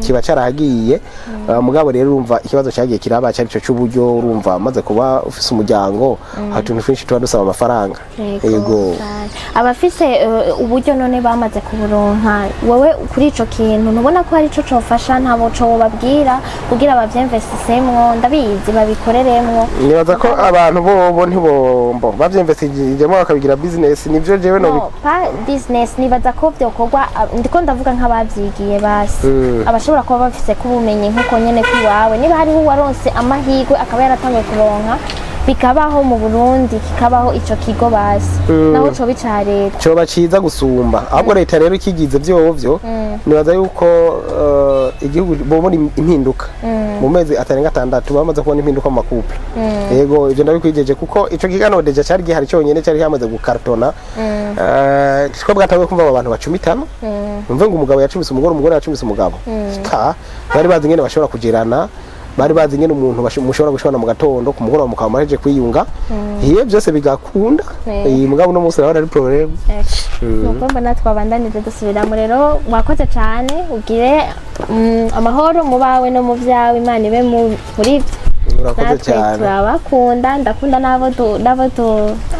kiba carahagiye mugabo rero urumva ikibazo cyagiye kiraba cyari cyo cy'uburyo urumva maze kuba ufise umuryango hatuntu twinshi tuba dusaba amafaranga. Yego abafise uburyo none bamaze kuburonka wowe kuri ico kintu ntubona ko hari ico cofasha ntabo cyo babwira kugira abavyinvestissemwo ndabizi babikoreremwo ko abantu bo ntibombo bavyinvestigemo bakabigira business nivyo jewe no pa business nibaza ko byokorwa ndiko ndavuga nk'abavyigiye basi abashobora kuba bafise kubumenye nkuko nyene kwiwawe niba hariho waronse amahirwe akaba yaratangiye kuronka bikabaho mu Burundi kikabaho ico kigo basi naho co bica leta coba ciza gusumba ahubwo leta rero ikigize vyovyo nibaza yuko igihugu bomora impinduka mu mezi atarenga 6 bamaze kubona impinduka mu makupe. Yego ivyo ndabikwijeje kuko ico kigano deja cyari gihari cyonyene cyari hamaze gukartona ko bwatawe kumva abantu bacumitana umve ngo umugabo yacumise umugore yacumise umugabo bari bazi ngene bashobora kugirana bari bazi ngene umuntu mushobora gushobora mu gatondo ku mugoroba mukaba mareje kwiyunga iyo byose bigakunda iyi mugabo no musi ari problem nuko mbona twabandanije dusubiramo rero wakoze cyane ugire amahoro mu bawe no mu vyawe Imana ibe muri urakoze cyane turabakunda ndakunda nabo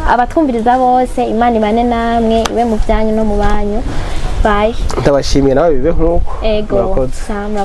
abatwumviriza bose Imana imane namwe ibe mu vyanyu no mu banyu bye ndabashimiye nawe bibe nkuko murakoze cyane.